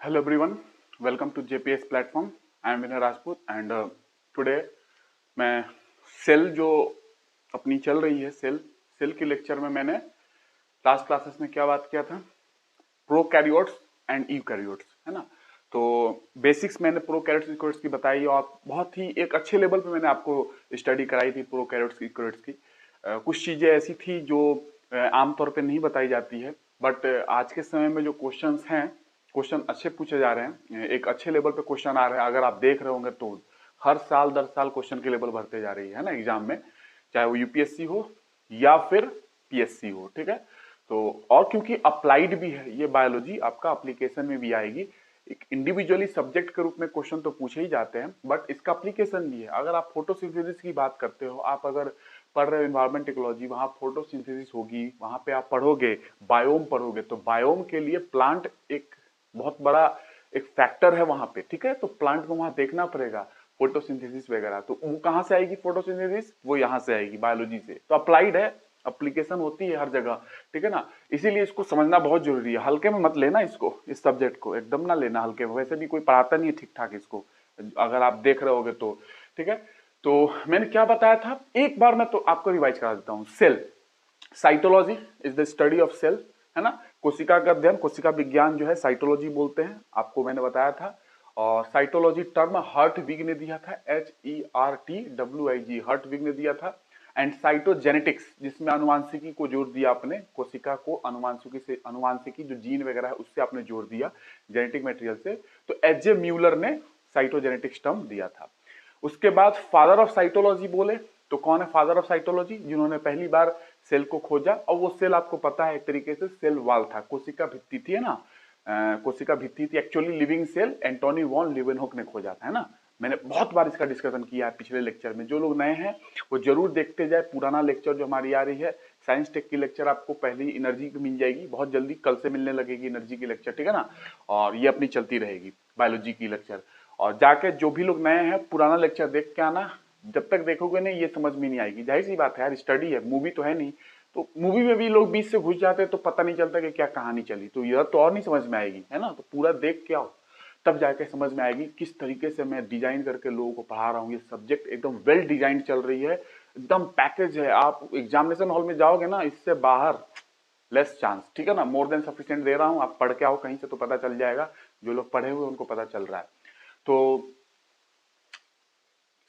Hello everyone, welcome to JPS platform. I am Vinay Rajput and today मैं cell जो अपनी चल रही है सेल की लेक्चर में मैंने लास्ट क्लासेस में क्या बात किया था, प्रोकैरियोट्स एंड यूकैरियोट्स, है ना। तो बेसिक्स मैंने प्रोकैरियोट्स यूकैरियोट्स की बताई और बहुत ही एक अच्छे लेवल पे मैंने आपको स्टडी कराई थी प्रोकैरियोट्स यूकैरियोट्स की। कुछ चीजें ऐसी थी जो आमतौर पे नहीं बताई जाती है, बट आज के समय में जो क्वेश्चंस हैं, क्वेश्चन अच्छे पूछे जा रहे हैं, एक अच्छे लेवल पे क्वेश्चन आ रहे हैं। अगर आप देख रहे होंगे तो हर साल दर साल क्वेश्चन की लेवल बढ़ते जा रही है ना एग्जाम में, चाहे वो यूपीएससी हो या फिर पीएससी हो, ठीक है। तो और क्योंकि अप्लाइड भी है ये बायोलॉजी, आपका एप्लीकेशन में भी आएगी। एक इंडिविजुअली सब्जेक्ट के रूप में क्वेश्चन तो पूछे ही जाते हैं, बट इसका एप्लीकेशन भी है। अगर आप फोटोसिंथेसिस की बात करते हो, आप अगर पढ़ रहे हो एनवायरमेंट इकोलॉजी, वहां फोटोसिंथेसिस होगी, वहां पे आप पढ़ोगे बायोम पढ़ोगे, तो बायोम के लिए प्लांट एक बहुत बड़ा एक फैक्टर है वहां पे, ठीक है। तो प्लांट को वहां देखना पड़ेगा, फोटोसिंथेसिस वगैरह। तो वो कहां से आएगी फोटोसिंथेसिस? वो यहां से आएगी बायोलॉजी से। तो अप्लाइड है, एप्लीकेशन होती है हर जगह, ठीक है ना। इसीलिए इसको समझना बहुत जरूरी है, हल्के में मत लेना इसको, इस सब्जेक्ट को एकदम ना लेना हल्के में। वैसे भी कोई पढ़ाता नहीं है ठीक ठाक इसको, अगर आप देख रहे होगे तो, ठीक है। तो मैंने क्या बताया था, एक बार मैं तो आपको रिवाइज करा देता हूं। Cell cytology is the study of cell, है ना। कोशिका का अध्ययन, कोशिका विज्ञान जो है साइटोलॉजी बोलते हैं, आपको मैंने बताया था। और साइटोलॉजी टर्म हर्टविग ने दिया था, HERTWIG, हर्टविग ने दिया था। एंड साइटोजेनेटिक्स, जिसमें अनुवांशिकी को जोड़ दिया आपने, कोशिका को अनुवांशिकी जो जीन वगैरह है उससे आपने जोड़ दिया, जेनेटिक मटेरियल से। तो एच जे म्यूलर ने साइटोजेनेटिक्स टर्म दिया था। उसके बाद फादर ऑफ साइटोलॉजी बोले तो कौन है फादर ऑफ साइटोलॉजी? जिन्होंने पहली बार सेल को खोजा, और वो सेल आपको पता है एक तरीके से सेल वाल था, कोशिका भित्ति थी, है ना। कोशिका भित्ति थी actually living cell, Antonie van Leeuwenhoek ने खोजा था, है ना। मैंने बहुत बार इसका डिस्कशन किया है पिछले लेक्चर में। जो लोग नए हैं वो जरूर देखते जाए पुराना लेक्चर जो हमारी आ रही है साइंस टेक की लेक्चर, आपको पहली एनर्जी की मिल जाएगी बहुत जल्दी, कल से मिलने लगेगी एनर्जी की लेक्चर, ठीक है ना। और ये अपनी चलती रहेगी बायोलॉजी की लेक्चर। और जाके जो भी लोग नए हैं पुराना लेक्चर देख के आना, जब तक देखोगे नहीं ये समझ में नहीं आएगी। जाहिर सी बात है यार, स्टडी है, मूवी तो है नहीं। तो मूवी में भी लोग बीच से घुस जाते हैं तो पता नहीं चलता कि क्या कहानी चली, तो यह तो और नहीं समझ में आएगी, है ना। तो पूरा देख के आओ, तब जाके समझ में आएगी किस तरीके से मैं डिजाइन करके लोगों को पढ़ा रहा हूँ। ये सब्जेक्ट एकदम वेल डिजाइन चल रही है, एकदम पैकेज है। आप एग्जामिनेशन हॉल में जाओगे ना, इससे बाहर लेस चांस, ठीक है ना। मोर देन सफिशिएंट दे रहा हूँ, आप पढ़ के आओ कहीं से तो पता चल जाएगा। जो लोग पढ़े हुए उनको पता चल रहा है। तो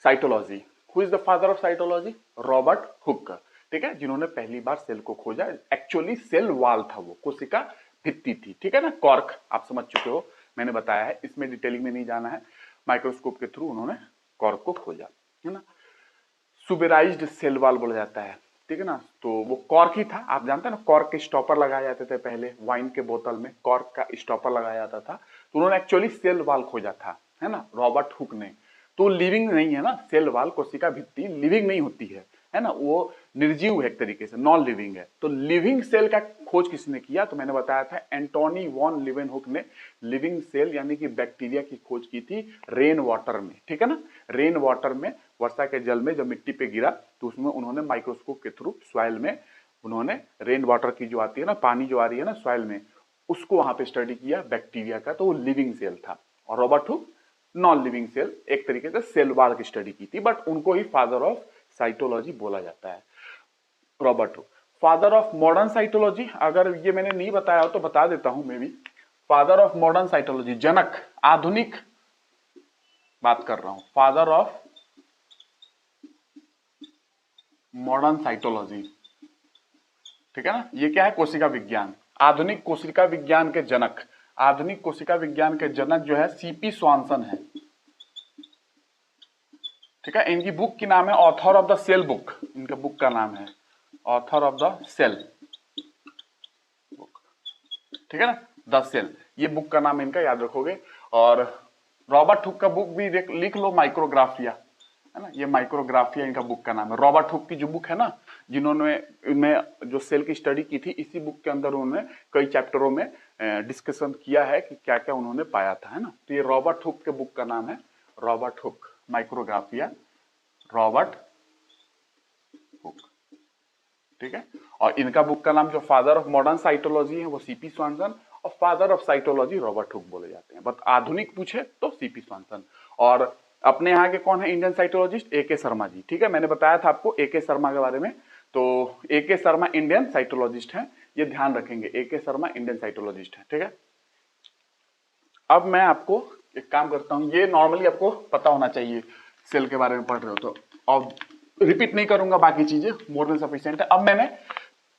cytology, who is the father of cytology? Robert Hooke, ठीक है, जिन्होंने पहली बार सेल को खोजा। एक्चुअली सेल वाल था वो, कोशिका भित्ति थी, ठीक है ना। कॉर्क आप समझ चुके हो, मैंने बताया है, इसमें डिटेलिंग में नहीं जाना है। माइक्रोस्कोप के थ्रू उन्होंने कॉर्क को खोजा, है ना। सुबेराइज्ड सेल वाल बोला जाता है, ठीक है ना। तो वो कॉर्क ही था, आप जानते हैं ना, कॉर्क के स्टॉपर लगाए जाते थे पहले, वाइन के बोतल में कॉर्क का स्टॉपर लगाया जाता था। तो उन्होंने एक्चुअली सेल वाल खोजा था, है ना, रॉबर्ट हुक ने। तो लिविंग नहीं है ना, सेल वाल कोशिका भित्ति लिविंग नहीं होती है ना, वो निर्जीव है एक तरीके से, नॉन लिविंग है। तो लिविंग सेल का खोज किसने किया? तो मैंने बताया था एंटोनी वॉन लीवेनहुक ने लिविंग सेल यानी कि बैक्टीरिया की खोज की थी रेन वाटर में, ठीक है ना। रेन वाटर में, वर्षा के जल में जब मिट्टी पे गिरा तो उसमें उन्होंने माइक्रोस्कोप के थ्रू सॉइल में उन्होंने रेन वाटर की जो आती है ना, पानी जो आ रही है ना सॉइल में, उसको वहां पे स्टडी किया बैक्टीरिया का। तो वो लिविंग सेल था। और Robert Hooke non living cell, एक तरीके से सेल वाल की स्टडी की थी, बट उनको ही फादर ऑफ साइटोलॉजी बोला जाता है, Robert Hooke. Father of modern cytology, अगर ये मैंने नहीं बताया हो तो बता देता हूं मैं भी। फादर ऑफ मॉडर्न साइटोलॉजी, जनक, आधुनिक बात कर रहा हूं, फादर ऑफ मॉडर्न साइटोलॉजी, ठीक है ना। ये क्या है? कोशिका विज्ञान, आधुनिक कोशिका विज्ञान के जनक। आधुनिक कोशिका विज्ञान के जनक जो है सीपी स्वानसन है, ठीक है। इनकी बुक की नाम है author of the cell book, इनके बुक का नाम है author of the cell book, ठीक है ना, द सेल, ये बुक का नाम इनका याद रखोगे। और रॉबर्ट हुक का बुक भी लिख लो, माइक्रोग्राफिया, है ना, ये माइक्रोग्राफिया इनका बुक का नाम है। रॉबर्ट हुक की जो बुक है ना, जिन्होंने इनमें जो सेल की स्टडी की थी, इसी बुक के अंदर उन्होंने कई चैप्टरों में डिस्कशन किया है कि क्या क्या उन्होंने पाया था, है ना। तो ये रॉबर्ट हुक के बुक का नाम है Robert Hooke, Micrographia, Robert Hooke, ठीक है। और इनका बुक का नाम जो फादर ऑफ मॉडर्न साइटोलॉजी है वो सीपी स्वानसन, और father of cytology Robert Hooke बोले जाते हैं। बट आधुनिक पूछे तो सीपी स्वानसन। और अपने यहाँ के कौन है इंडियन साइटोलॉजिस्ट? ए के शर्मा जी। ठीक है, मैंने बताया था आपको ए के शर्मा के बारे में। तो ए के शर्मा इंडियन साइटोलॉजिस्ट हैं, ये ध्यान रखेंगे, ए के शर्मा इंडियन साइटोलॉजिस्ट है। ठीक है, अब मैं आपको एक काम करता हूं, ये नॉर्मली आपको पता होना चाहिए, सेल के बारे में पढ़ रहे हो तो, और रिपीट नहीं करूंगा, बाकी चीजें मोर देन सफिशिएंट है। अब मैंने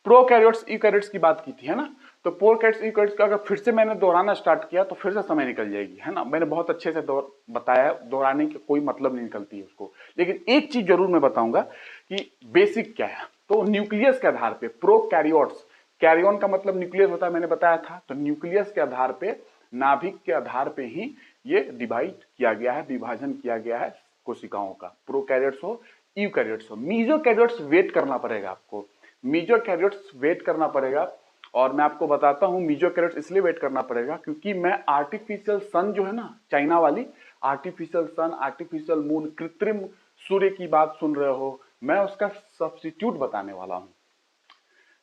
प्रोकैरियोट्स यूकैरियोट्स की बात की थी, है ना, तो प्रोकैरियोट्स यूकैरियोट्स का अगर फिर से मैंने दोहराना स्टार्ट किया तो फिर से समय निकल जाएगी, है ना। मैंने बहुत अच्छे से बताया, दोहराने की कोई मतलब नहीं निकलती है उसको। लेकिन एक चीज जरूर मैं बताऊंगा कि बेसिक क्या है। तो न्यूक्लियस के आधार पे प्रोकैरियोट्स, कैरियन का मतलब न्यूक्लियस होता है, मैंने बताया था। तो न्यूक्लियस के आधार पे, नाभिक के आधार पे ही ये डिवाइड किया गया है, विभाजन किया गया है कोशिकाओं का। प्रोकैरियोट्स हो यूकैरियोट्स हो। मीजोकैरियोट्स वेट करना पड़ेगा आपको, मीजोकैरियोट्स वेट करना पड़ेगा। और मैं आपको बताता हूं मीजोकैरियोट्स इसलिए वेट करना पड़ेगा क्योंकि मैं आर्टिफिशियल सन जो है ना, चाइना वाली आर्टिफिशियल सन, आर्टिफिशियल मून, कृत्रिम सूर्य की बात सुन रहे हो, मैं उसका सब्स्टिट्यूट बताने वाला हूं।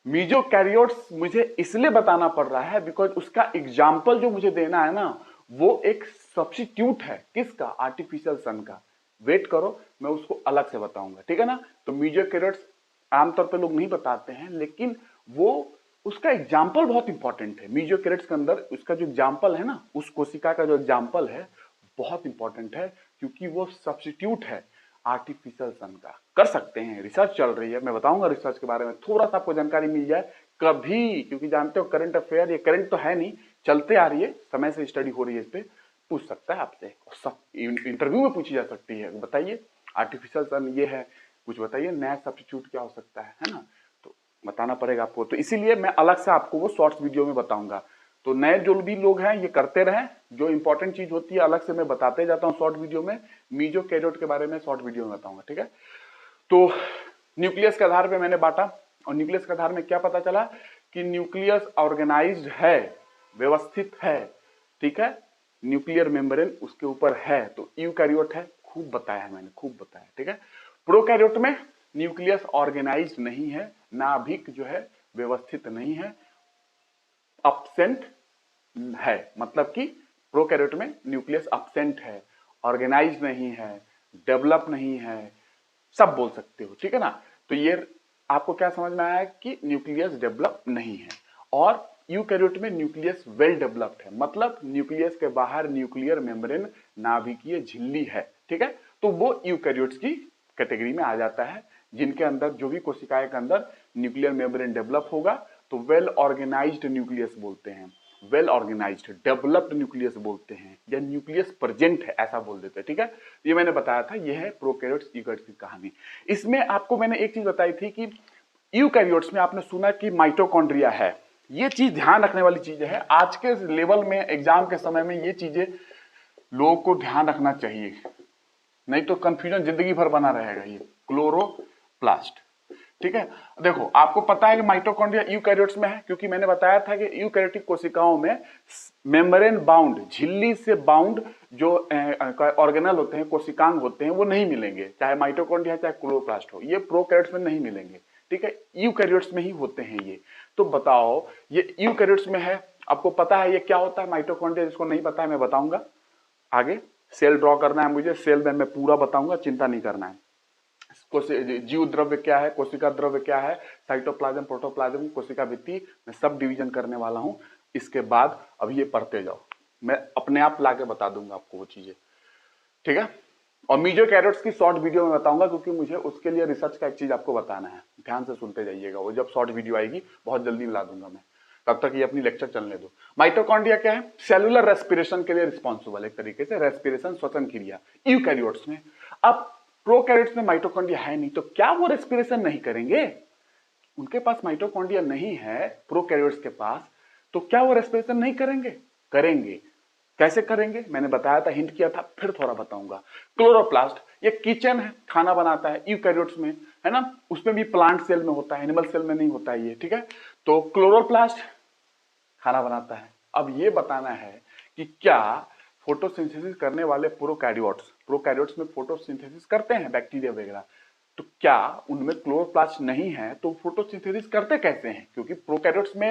मीजोकैरियोट्स मुझे इसलिए बताना पड़ रहा है बिकॉज उसका एग्जाम्पल जो मुझे देना है ना, वो एक सब्स्टिट्यूट है। किसका? आर्टिफिशियल सन का। वेट करो, मैं उसको अलग से बताऊंगा, ठीक है ना। तो मीजोकैरियोट्स आमतौर पे लोग नहीं बताते हैं, लेकिन वो उसका एग्जाम्पल बहुत इंपॉर्टेंट है। मीजोकैरियोट्स के अंदर उसका जो एग्जाम्पल है ना, उस कोशिका का जो एग्जाम्पल है बहुत इंपॉर्टेंट है, क्योंकि वो सब्स्टिट्यूट है आर्टिफिशियल सन का। कर सकते हैं, रिसर्च चल रही है, मैं बताऊंगा रिसर्च के बारे में, थोड़ा सा आपको जानकारी मिल जाए कभी, क्योंकि जानते हो करंट अफेयर, ये करंट तो है नहीं, चलते आ रही है, समय से स्टडी हो रही है इस पे। पूछ सकता है आपसे, सब इंटरव्यू में पूछी जा सकती है, बताइए आर्टिफिशियल सन ये है, कुछ बताइए नया सब्स्टिट्यूट क्या हो सकता है ना। तो बताना पड़ेगा आपको, तो इसीलिए मैं अलग से आपको वो शॉर्ट्स वीडियो में बताऊंगा। तो नए जो भी लोग हैं ये करते रहें, जो इंपॉर्टेंट चीज होती है अलग से मैं बताते जाता हूँ शॉर्ट वीडियो में। मीजोकैरियोट के बारे में शॉर्ट वीडियो में बताऊंगा, ठीक है। तो न्यूक्लियस के आधार पे मैंने बांटा, और न्यूक्लियस के आधार में क्या पता चला कि न्यूक्लियस ऑर्गेनाइज्ड है, व्यवस्थित है, ठीक है, न्यूक्लियर मेम्ब्रेन उसके ऊपर है, तो यूकैरियोट है, खूब बताया है मैंने, खूब बताया, ठीक है। प्रोकैरियोट में न्यूक्लियस ऑर्गेनाइज्ड नहीं है, नाभिक जो है व्यवस्थित नहीं है, अब्सेंट है, मतलब कि प्रोकैरियोट में न्यूक्लियस अब्सेंट है, ऑर्गेनाइज नहीं है, डेवलप नहीं है, सब बोल सकते हो, ठीक है ना। तो ये आपको क्या समझ में आया कि न्यूक्लियस डेवलप नहीं है। और यूकैरियोट में न्यूक्लियस वेल डेवलप्ड है, मतलब न्यूक्लियस के बाहर न्यूक्लियर मेम्ब्रेन, नाभिकीय झिल्ली है, ठीक है। तो वो यूकैरियोट्स की कैटेगरी में आ जाता है, जिनके अंदर जो भी कोशिकाएं के अंदर न्यूक्लियर मेम्ब्रेन डेवलप होगा तो वेल ऑर्गेनाइज्ड न्यूक्लियस बोलते हैं, वेल ऑर्गेनाइज्ड डेवलप्ड न्यूक्लियस बोलते हैं, या न्यूक्लियस प्रेजेंट है ऐसा बोल देते हैं, ठीक है। ये मैंने बताया था, ये है प्रोकैरियोट्स यूकैरियोट्स की कहानी। इसमें आपको मैंने एक चीज बताई थी कि यूकैरियोट्स में आपने सुना कि माइटोकॉन्ड्रिया है, ये चीज ध्यान रखने वाली चीज है। आज के लेवल में एग्जाम के समय में ये चीजें लोगों को ध्यान रखना चाहिए, नहीं तो कंफ्यूजन जिंदगी भर बना रहेगा। ये क्लोरोप्लास्ट, ठीक है। देखो आपको पता है कि माइटोकॉन्ड्रिया यूकैरियोट्स में है, क्योंकि मैंने बताया था कि यूकैरियोटिक कोशिकाओं में मेम्ब्रेन बाउंड, झिल्ली से बाउंड जो ऑर्गेनल होते हैं, कोशिकांग होते हैं, वो नहीं मिलेंगे, चाहे माइटोकॉन्ड्रिया चाहे क्लोरोप्लास्ट हो, ये प्रोकैरियोट्स में नहीं मिलेंगे, ठीक है, यूकैरियोट्स में ही होते हैं ये। तो बताओ ये यूकैरियोट्स में है, आपको पता है ये क्या होता है माइटोकॉन्ड्रिया, जिसको नहीं पता है मैं बताऊंगा आगे। सेल ड्रॉ करना है मुझे, सेल में मैं पूरा बताऊंगा, चिंता नहीं करना है। जीव द्रव्य क्या है, कोशिका द्रव्य क्या है, साइटोप्लाज्म, प्रोटोप्लाज्म, कोशिका भित्ति, मैं सब डिवीजन करने वाला हूं इसके बाद। अभी ये पढ़ते जाओ, मैं अपने आप लाके बता दूंगा आपको वो चीजें, ठीक है। और मीजोकैरियोट्स की शॉर्ट वीडियो में बताऊंगा, क्योंकि मुझे उसके लिए रिसर्च का एक चीज आपको बताना है, ध्यान से सुनते जाइएगा, वो जब शॉर्ट वीडियो आएगी बहुत जल्दी ला दूंगा मैं, तब तक ये अपनी लेक्चर चलने दो। माइटोकॉन्ड्रिया क्या है? सेलुलर रेस्पिरेशन के लिए रिस्पॉन्सिबल, एक तरीके से रेस्पिरेशन, श्वसन क्रिया यूकैरियोट्स में। अब प्रोकैरियोट्स में माइटोकॉन्ड्रिया है नहीं, तो क्या वो रेस्पिरेशन नहीं करेंगे? उनके पास माइटोकॉन्ड्रिया नहीं है प्रोकैरियोट्स के पास, तो क्या वो रेस्पिरेशन नहीं करेंगे? करेंगे। कैसे करेंगे मैंने बताया था, हिंट किया था, फिर थोड़ा बताऊंगा। क्लोरोप्लास्ट ये किचन है, खाना बनाता है यूकैरियोट्स में, है ना, उसमें भी प्लांट सेल में होता है, एनिमल सेल में नहीं होता है ये, ठीक है। तो क्लोरोप्लास्ट खाना बनाता है। अब ये बताना है कि क्या फोटोसिंथेसिस करने वाले प्रोकैरियोट्स में फोटोसिंथेसिस करते हैं बैक्टीरिया वगैरह, तो क्या उनमें क्लोरोप्लास्ट नहीं है तो फोटोसिंथेसिस करते कैसे हैं? क्योंकि प्रोकैरियोट्स में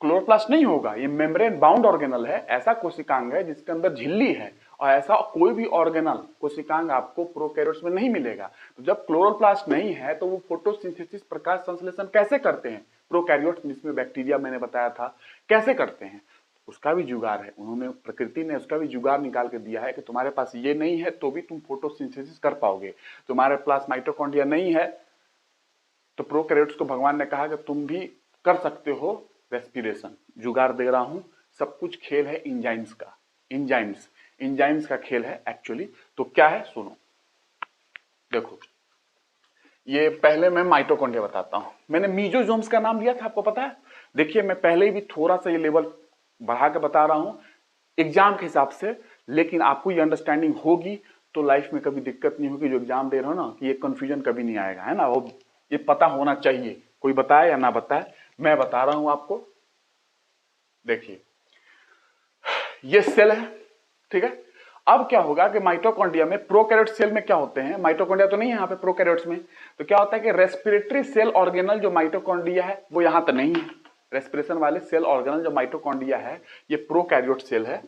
क्लोरोप्लास्ट नहीं होगा, ये मेम्ब्रेन बाउंड ऑर्गेनल है, ऐसा कोशिकांग है जिसके अंदर झिल्ली है, और ऐसा कोई भी ऑर्गेनल कोशिकांग आपको प्रोकैरियोट्स में नहीं मिलेगा। तो जब क्लोरोप्लास्ट नहीं है तो वो फोटोसिंथेसिस प्रकाश संश्लेषण कैसे करते हैं प्रोकैरियोट्स, जिसमें बैक्टीरिया मैंने बताया था, कैसे करते हैं, उसका भी जुगाड़ है। उन्होंने, प्रकृति ने उसका भी जुगाड़ निकाल के दिया है कि तुम्हारे पास ये नहीं है तो भी तुम फोटोसिंथेसिस कर पाओगे। तुम्हारे पास माइटोकॉन्ड्रिया नहीं है तो प्रोकैरियोट्स को भगवान ने कहा कि तुम भी कर सकते हो रेस्पिरेशन, जुगाड़ दे रहा हूं। सब कुछ खेल है इंजाइम्स का, इंजाइम्स का खेल है एक्चुअली। तो क्या है सुनो, देखो, ये पहले मैं माइटोकॉन्ड्रिया बताता हूं। मैंने मीजोजोम्स का नाम लिया था, आपको पता है। देखिए मैं पहले भी थोड़ा सा ये लेवल बढ़ा के बता रहा हूं एग्जाम के हिसाब से, लेकिन आपको ये अंडरस्टैंडिंग होगी तो लाइफ में कभी दिक्कत नहीं होगी। जो एग्जाम दे रहे हो ना, कि ये कंफ्यूजन कभी नहीं आएगा, है ना। वो ये पता होना चाहिए, कोई बताए या ना बताए, मैं बता रहा हूं आपको। देखिए ये सेल है, ठीक है। अब क्या होगा कि माइटोकॉन्ड्रिया में, प्रोकैरियोट सेल में क्या होते हैं, माइटोकॉन्ड्रिया तो नहीं है यहाँ पे प्रोकैरियोट्स में, तो क्या होता है कि रेस्पिरेटरी सेल ऑर्गेनल जो माइटोकॉन्ड्रिया है वो यहाँ तो नहीं है। रेस्पिरेशन वाले सेल ऑर्गेनल जो माइटोकॉन्ड्रिया है ये प्रोकैरियोट सेल है,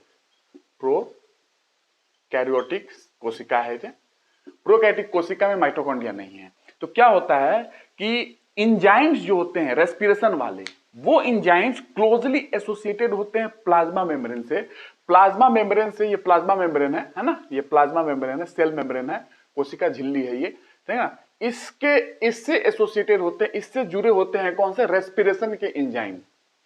प्रोकैरियोटिक कोशिका है। प्रोकैरियोटिक कोशिका में माइटोकॉन्ड्रिया नहीं है। तो क्या होता है कि इंजाइम्स जो होते हैं रेस्पिरेशन वाले, वो इंजाइम्स क्लोजली एसोसिएटेड होते हैं प्लाज्मा मेम्ब्रेन से। प्लाज्मा मेम्ब्रेन से, ये प्लाज्मा मेम्ब्रेन है ना, ये प्लाज्मा मेम्ब्रेन है, सेल मेम्ब्रेन है, कोशिका झिल्ली है ये, ठीक है ना। इससे एसोसिएटेड होते हैं, इससे जुड़े होते हैं कौन से, रेस्पिरेशन के इंजाइम,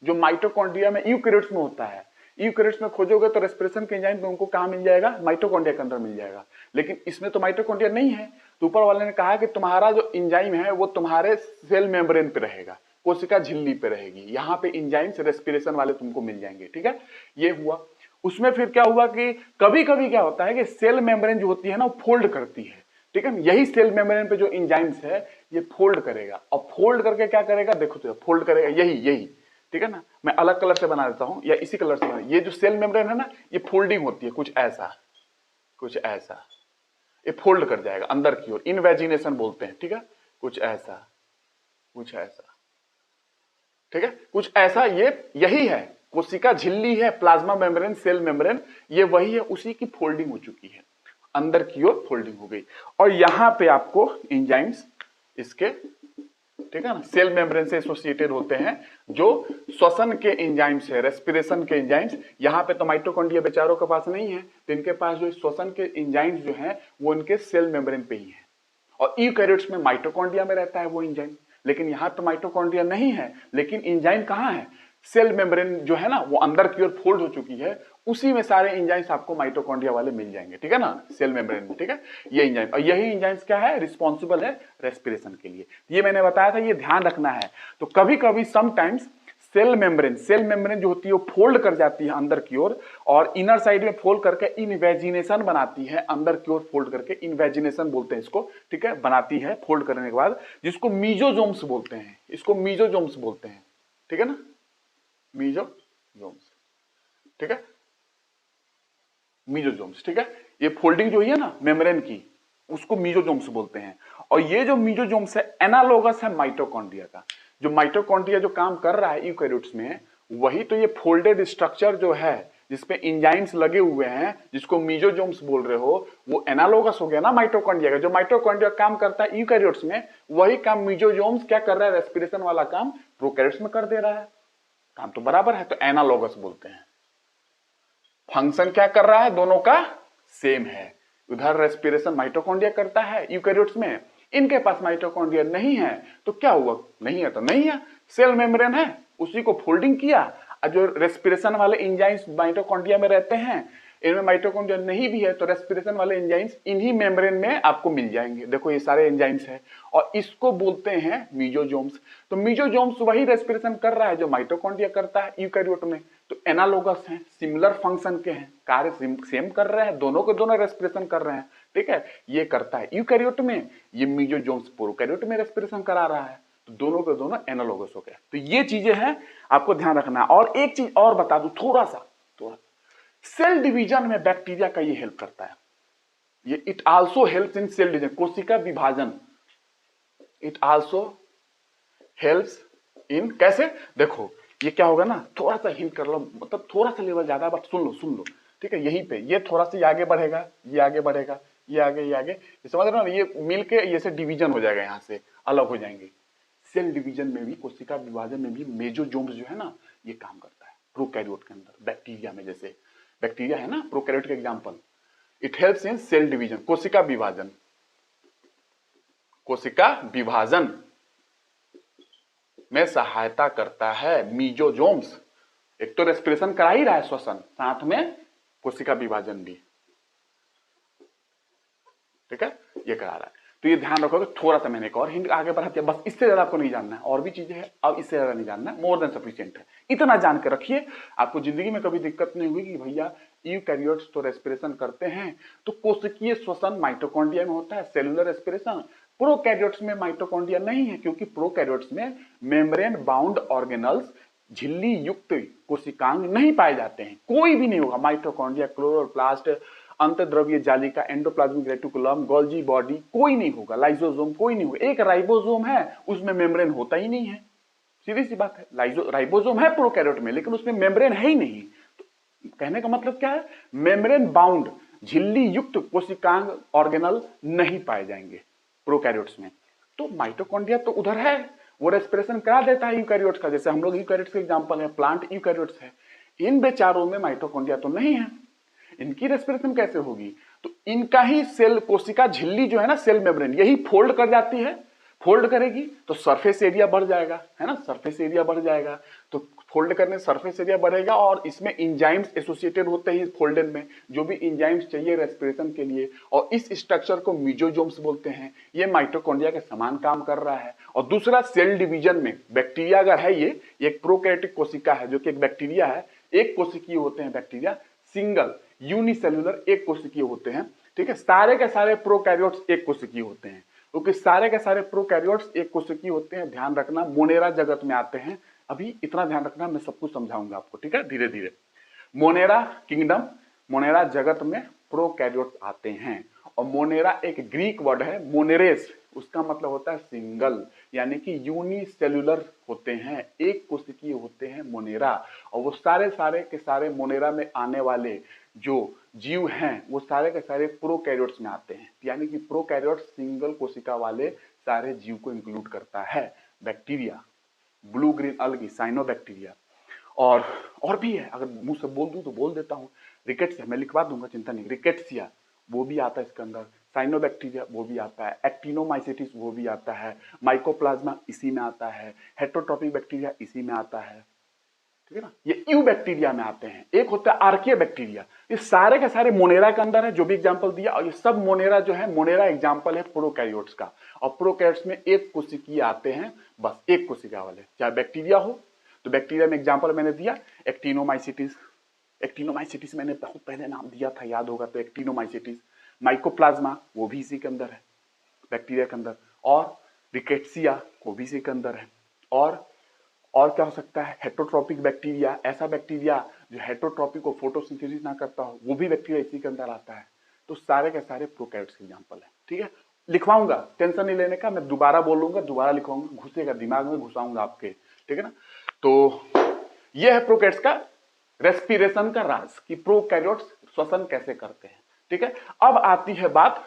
जो माइटोकॉन्ड्रिया में, यूकैरियोट्स में होता है। यूकैरियोट्स में खोजोगे तो रेस्पिरेशन के एंजाइम तुमको कहां मिल जाएगा, माइटोकॉन्ड्रिया के अंदर मिल जाएगा। लेकिन इसमें तो माइटोकॉन्ड्रिया नहीं है, तो ऊपर वाले ने कहा कि तुम्हारा जो एंजाइम है वो तुम्हारे सेल मेम्ब्रेन पे रहेगा, कोशिका झिल्ली पे रहेगी, यहाँ पे एंजाइम्स रेस्पिरेशन वाले तुमको मिल जाएंगे, ठीक है। ये हुआ। उसमें फिर क्या हुआ कि कभी कभी क्या होता है कि सेल मेम्ब्रेन जो होती है ना वो फोल्ड करती है, ठीक है। यही सेल मेम्ब्रेन पे जो एंजाइम्स है ये फोल्ड करेगा, और फोल्ड करके क्या करेगा, देखो तो फोल्ड करेगा, यही, ठीक है ना। मैं अलग कलर से बना देता हूं या इसी कलर से बना, ये जो सेल मेम्ब्रेन है ना ये फोल्डिंग होती है, कुछ ऐसा ये फोल्ड कर जाएगा अंदर की ओर, इनवेजिनेशन बोलते हैं, ठीक है। कुछ ऐसा, ठीक है, कुछ ऐसा, ये यही है, कोशिका झिल्ली है, प्लाज्मा मेम्ब्रेन, सेल मेम्ब्रेन, ये वही है, उसी की फोल्डिंग हो चुकी है, अंदर की ओर फोल्डिंग हो गई। और यहां पे आपको एंजाइम्स इसके, ठीक है ना, सेल मेम्ब्रेन से एसोसिएटेड होते हैं, जो श्वसन के एंजाइम्स है, रेस्पिरेशन के एंजाइम्स। यहाँ पे तो माइटोकॉन्ड्रिया बेचारों के पास नहीं है, तो इनके पास जो श्वसन के एंजाइम्स जो हैं वो इनके सेल मेम्ब्रेन पे ही है। और यूकैरियोट्स में माइटोकॉन्ड्रिया में रहता है वो एंजाइम, लेकिन यहाँ तो माइटोकॉन्ड्रिया नहीं है, लेकिन एंजाइम कहाँ है, सेल मेम्ब्रेन जो है ना वो अंदर की ओर फोल्ड हो चुकी है, उसी में सारे एंजाइम्स आपको माइटोकॉन्ड्रिया वाले मिल जाएंगे, ठीक है ना, सेल मेम्ब्रेन में, ठीक है। ये एंजाइम, और यही एंजाइम्स क्या है, रिस्पॉन्सिबल है रेस्पिरेशन के लिए। ये मैंने बताया था, ये ध्यान रखना है। तो कभी कभी समटाइम्स सेल मेम्ब्रेन जो होती है वो फोल्ड कर जाती है अंदर की ओर, और इनर साइड में फोल्ड करके इनवेजिनेशन बनाती है, अंदर की ओर फोल्ड करके, इनवेजिनेशन बोलते हैं इसको, ठीक है, बनाती है फोल्ड करने के बाद, जिसको मीजोजोम्स बोलते हैं, इसको मीजोजोम्स बोलते हैं, ठीक है ना, मीजोजोम्स, ठीक है, मीजोजोम्स, ठीक है। ये फोल्डिंग जो है ना मेम्ब्रेन की, उसको मीजोजोम्स बोलते हैं। और ये जो मीजोजोम्स है एनालोगस है माइटोकॉन्ड्रिया का। जो माइटोकॉन्ड्रिया जो काम कर रहा है यूकैरियोट्स में, वही तो ये फोल्डेड स्ट्रक्चर जो है जिसपे एंजाइम्स लगे हुए हैं, जिसको मीजोजोम्स बोल रहे हो, वो एनालोगस हो गया ना माइटोकॉन्ड्रिया का। जो माइटोकॉन्ड्रिया काम करता है यूकैरियोट्स में, वही काम मीजोजोम्स क्या कर रहा है, रेस्पिरेशन वाला काम प्रोकैरियोट्स में कर दे रहा है। काम तो बराबर है, तो एनालोगस बोलते हैं। फंक्शन क्या कर रहा है, दोनों का सेम है। उधर रेस्पिरेशन माइटोकॉन्ड्रिया करता है यूकैरियोट्स में, इनके पास माइटोकॉन्ड्रिया नहीं है, तो क्या हुआ, नहीं है तो नहीं है, सेल मेम्ब्रेन है, उसी को फोल्डिंग किया। और जो रेस्पिरेशन वाले एंजाइम्स माइटोकॉन्ड्रिया में रहते हैं, इनमें माइटोकॉन्ड्रिया नहीं भी है, तो रेस्पिरेशन वाले एंजाइम्स इन्हीं मेम्ब्रेन में आपको मिल जाएंगे। देखो ये सारे एंजाइम्स हैं, और इसको बोलते हैं मीजोजोम्स। तो मीजोजोम्स वही रेस्पिरेशन कर रहा है जो माइटोकॉन्ड्रिया करता है यूकैरियोट में, तो एनालोगस हैं, सिमिलर फंक्शन के हैं, कार्य सेम कर रहे हैं, दोनों के दोनों रेस्पिरेशन कर रहे हैं, ठीक है। ये करता है यूकैरियोट में, ये मीजोजोम्स प्रोकैरियोट में रेस्पिरेशन करा रहा है, तो दोनों के दोनों एनालोगस हो गए। तो ये चीजें हैं, आपको ध्यान रखना है। और एक चीज और बता दूं थोड़ा, सेल डिवीजन में बैक्टीरिया का ये हेल्प करता है। ये it also helps in cell division, कोशिका विभाजन। इट आल्सो हेल्प्स इन, कैसे, देखो ये क्या होगा ना, थोड़ा सा हिंट कर लो, मतलब थोड़ा सा लेवल ज्यादा, बट सुन लो, ठीक है। यहीं पे ये थोड़ा सा आगे बढ़ेगा, ये आगे बढ़ेगा, ये आगे, ये समझ रहे हो ना, ये मिलके ये से डिवीजन हो जाएगा, यहाँ से अलग हो जाएंगे। सेल डिवीजन में भी, कोशिका विभाजन में भी मेसोजोम्स जो है ना, ये काम करता है प्रोकैरियोट के अंदर। बैक्टीरिया में, जैसे बैक्टीरिया है ना प्रोकैरियोट का example, it helps in cell division, कोशिका विभाजन। कोशिका विभाजन में सहायता करता है मीजोजोम्स। एक तो रेस्पिरेशन करा ही रहा है, श्वसन, साथ में कोशिका विभाजन भी, ठीक है, ये करा रहा है। तो ये ध्यान रखोगे। थोड़ा सा मैंने एक और हिंट आगे बढ़ा दिया, बस इससे ज्यादा आपको नहीं जानना है, और भी चीजें हैं, अब इससे ज्यादा नहीं जानना है, मोर देन सफिशिएंट है। इतना जान के रखिए, आपको जिंदगी में कभी दिक्कत नहीं हुई कि भैया यूकैरियोट्स तो रेस्पिरेशन करते हैं, तो कोशिकीय श्वसन माइटोकॉन्ड्रिया में होता है, सेलुलर रेस्पिरेशन। प्रोकैरियोट्स में माइटोकॉन्ड्रिया नहीं है, क्योंकि प्रोकैरियोट्स में मेम्ब्रेन बाउंड ऑर्गेनल्स, झिल्ली युक्त कोशिकांग नहीं पाए जाते हैं। कोई भी नहीं होगा, माइटोकॉन्ड्रिया, क्लोरोप्लास्ट, अंतद्रव्य जालिका, एंडोप्लाज्मिक रेटिकुलम, गोल्जी बॉडी, कोई नहीं होगा। लाइसोसोम कोई नहीं होगा। एक राइबोसोम है, उसमें मेम्ब्रेन होता ही नहीं है, सीधी सी बात है। राइबोसोम है प्रोकैरियोट में, लेकिन उसमें मेम्ब्रेन है ही नहीं। तो कहने का मतलब क्या है, मेम्ब्रेन बाउंड झिल्ली युक्त कोशिकांग ऑर्गेनल नहीं पाए जाएंगे प्रोकैरियोट्स में। तो माइटोकॉन्ड्रिया तो उधर है, वो रेस्पिरेशन करा देता है यूकैरियोट्स का, जैसे हम लोग यूकैरियोट्स के एग्जांपल है, प्लांट यूकैरियोट्स है। इन बेचारों में माइटोकॉन्ड्रिया तो नहीं है, इनकी रेस्पिरेशन कैसे होगी? तो इनका ही सेल कोशिका झिल्ली जो है ना, सेल मेम्ब्रेन, यही फोल्ड कर जाती है। फोल्ड करेगी तो सरफेस एरिया बढ़ जाएगा, है ना, सरफेस एरिया बढ़ जाएगा। तो फोल्ड करने सरफेस एरिया बढ़ेगा, और इसमें इंजाइम्स एसोसिएटेड होते हैं इस फोल्डन में, जो भी इंजाइम्स चाहिए रेस्पिरेशन के लिए, और इस स्ट्रक्चर को मीजोजोम्स बोलते हैं। ये माइटोकॉन्ड्रिया के समान काम कर रहा है। और दूसरा, सेल डिवीजन में बैक्टीरिया अगर है, ये एक प्रोकैरियोटिक कोशिका है, जो कि एक बैक्टीरिया है, एक कोशिकीय होते हैं बैक्टीरिया, सिंगल यूनिसेल्युलर एक कोशिकीय होते हैं, ठीक है। सारे के सारे प्रोकैरियोट्स एक कोशिकीय होते हैं, क्योंकि सारे के सारे प्रोकैरियोट्स एक कोशिकीय होते हैं। ध्यान रखना, मोनेरा जगत में आते हैं। अभी इतना ध्यान रखना, मैं सब कुछ समझाऊंगा आपको, ठीक है, धीरे धीरे। मोनेरा किंगडम, मोनेरा जगत में प्रोकैरियोट्स आते हैं। और मोनेरा एक ग्रीक वर्ड है, मोनेरेस, उसका मतलब होता है सिंगल, यानी कि यूनिसेल्युलर होते हैं, एक कोशिकीय होते हैं मोनेरा। और वो सारे सारे के सारे मोनेरा में आने वाले जो जीव हैं, वो सारे के सारे प्रोकैरियोट्स में आते हैं, यानी कि प्रोकैरियोट्स सिंगल कोशिका वाले सारे जीव को इंक्लूड करता है। बैक्टीरिया, ब्लू ग्रीन अलगी, साइनोबैक्टीरिया, और भी है, अगर मुंह से बोल दूं तो बोल देता हूं। रिकेट्सिया, मैं लिखवा दूंगा, चिंता नहीं, रिकेट्सिया वो भी आता है इसके अंदर, साइनोबैक्टीरिया वो भी आता है, एक्टिनोमाइसिटिस वो भी आता है, माइकोप्लाज्मा इसी में आता है, हेटरोट्रॉपिक बैक्टीरिया इसी में आता है, ठीक है ना। ये यू बैक्टीरिया में आते हैं। एक होता है आर्किया बैक्टीरिया, ये सारे के सारे मोनेरा के अंदर है, जो भी एग्जांपल दिया। और ये सब मोनेरा जो है, मोनेरा एग्जांपल है प्रोकैरियोट्स का। और प्रोकैरियोट्स में एक कोशिकीय आते हैं, बस एक कोशिका वाले, चाहे बैक्टीरिया हो। तो बैक्टीरिया में एग्जांपल मैंने दिया, एक्टिनोमाइसिटिस, एक्टिनोमाइसिटिस मैंने बहुत पहले नाम दिया था, याद होगा तो, एक्टिनोमाइसिटिस। माइकोप्लाज्मा वो भी इसी के अंदर है, बैक्टीरिया के अंदर। और रिकेट्सिया वो भी इसी के अंदर है। और क्या हो सकता है, हेटरोट्रॉपिक बैक्टीरिया, ऐसा बैक्टीरिया जो हेटरोट्रॉपिक को फोटोसिंथेसिस ना करता हो, वो भी बैक्टीरिया इसी के अंदर आता है। तो सारे के सारे प्रोकैरियोट्स के एग्जांपल है, ठीक है। लिखवाऊंगा, टेंशन नहीं लेने का, मैं दोबारा बोलूंगा, दोबारा लिखवाऊंगा, घुसेगा दिमाग में, घुसाऊंगा आपके, ठीक है ना। तो ये है प्रोकैरियोट्स का रेस्पिरेशन का राज, कि प्रोकैरियोट्स श्वसन कैसे करते हैं, ठीक है। अब आती है बात,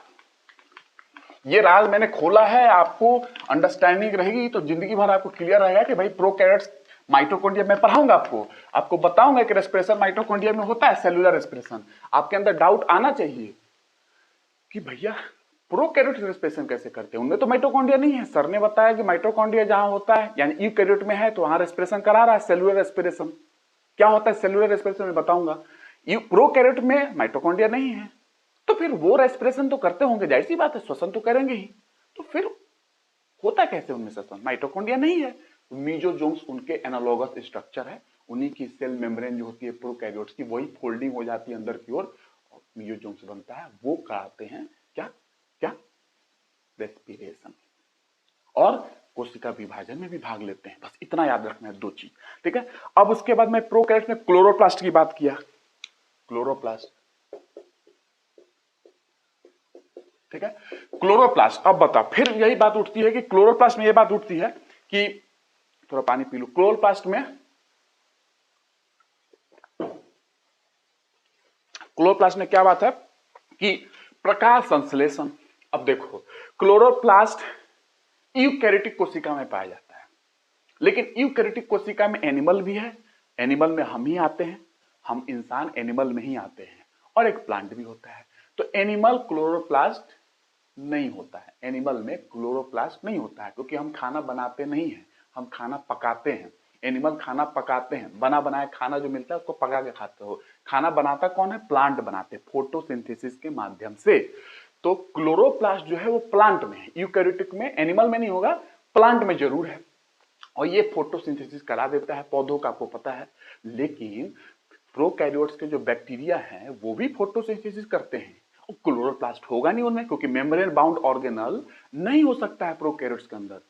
ये राज मैंने खोला है, आपको अंडरस्टैंडिंग रहेगी तो जिंदगी भर आपको क्लियर रहेगा कि भाई प्रोकैरियोट्स, माइटोकॉन्ड्रिया मैं पढ़ाऊंगा, आपको बताऊंगा कि रेस्पिरेशन माइटोकॉन्ड्रिया में होता है, सेलुलर रेस्पिरेशन। आपके अंदर डाउट आना चाहिए कि भैया प्रोकैरियोट रेस्पिरेशन कैसे करते हैं, उनमें तो माइटोकॉन्ड्रिया नहीं है। सर ने बताया कि माइटोकॉन्ड्रिया जहां होता है, यानी यूकैरियोट में है, तो वहां रेस्पिरेशन करा रहा है, सेलुलर रेस्पिरेशन। क्या होता है सेलुलर रेस्पिरेशन में बताऊंगा। प्रोकैरियोट में माइटोकॉन्ड्रिया नहीं है, तो फिर वो रेस्पिरेशन तो करते होंगे, जाहिर सी बात है, श्वसन तो करेंगे ही। तो फिर होता कैसे उनमें श्वसन, माइटोकॉन्ड्रिया नहीं है। मीजोजोम्स उनके एनालॉगस स्ट्रक्चर है, उन्हीं की सेल मेम्ब्रेन जो होती है प्रोकैरियोट्स की, वही फोल्डिंग हो जाती है अंदर की ओर, और मीजोजोम्स बनता है, वो कराते हैं क्या क्या, रेस्पिरेशन। और कोशिका विभाजन में भी भाग लेते हैं। बस इतना याद रखना है, दो चीज, ठीक है। अब उसके बाद मैं प्रोकैरियोट्स में क्लोरोप्लास्ट की बात किया, क्लोरोप्लास्ट, ठीक है। क्लोरोप्लास्ट, अब बता, फिर यही बात उठती है कि क्लोरोप्लास्ट में यह बात उठती है कि, थोड़ा पानी पी लो, क्लोरोप्लास्ट में क्लोरोप्लास्ट में क्या बात है कि प्रकाश संश्लेषण। अब देखो, क्लोरोप्लास्ट यूकैरियोटिक कोशिका में पाया जाता है, लेकिन यूकैरियोटिक कोशिका में एनिमल भी है, एनिमल में हम ही आते हैं, हम इंसान एनिमल में ही आते हैं, और एक प्लांट भी होता है। तो एनिमल क्लोरोप्लास्ट नहीं होता है, एनिमल में क्लोरोप्लास्ट नहीं होता है, क्योंकि हम खाना बनाते नहीं हैं, हम खाना पकाते हैं। एनिमल खाना पकाते हैं, बना बनाया खाना जो मिलता है उसको पका के खाते हो। खाना बनाता कौन है? प्लांट बनाते, फोटोसिंथेसिस के माध्यम से। तो क्लोरोप्लास्ट जो है वो प्लांट में है, यूकैरियोटिक में, एनिमल में नहीं होगा, प्लांट में जरूर है, और ये फोटोसिंथेसिस करा देता है पौधों का, आपको पता है। लेकिन प्रोकैरियोट्स के जो बैक्टीरिया हैं वो भी फोटोसिंथेसिस करते हैं, और क्लोरोप्लास्ट होगा नहीं उनमें, क्योंकि मेम्ब्रेन बाउंड ऑर्गेनल नहीं हो सकता है प्रोकैरियोट्स के अंदर,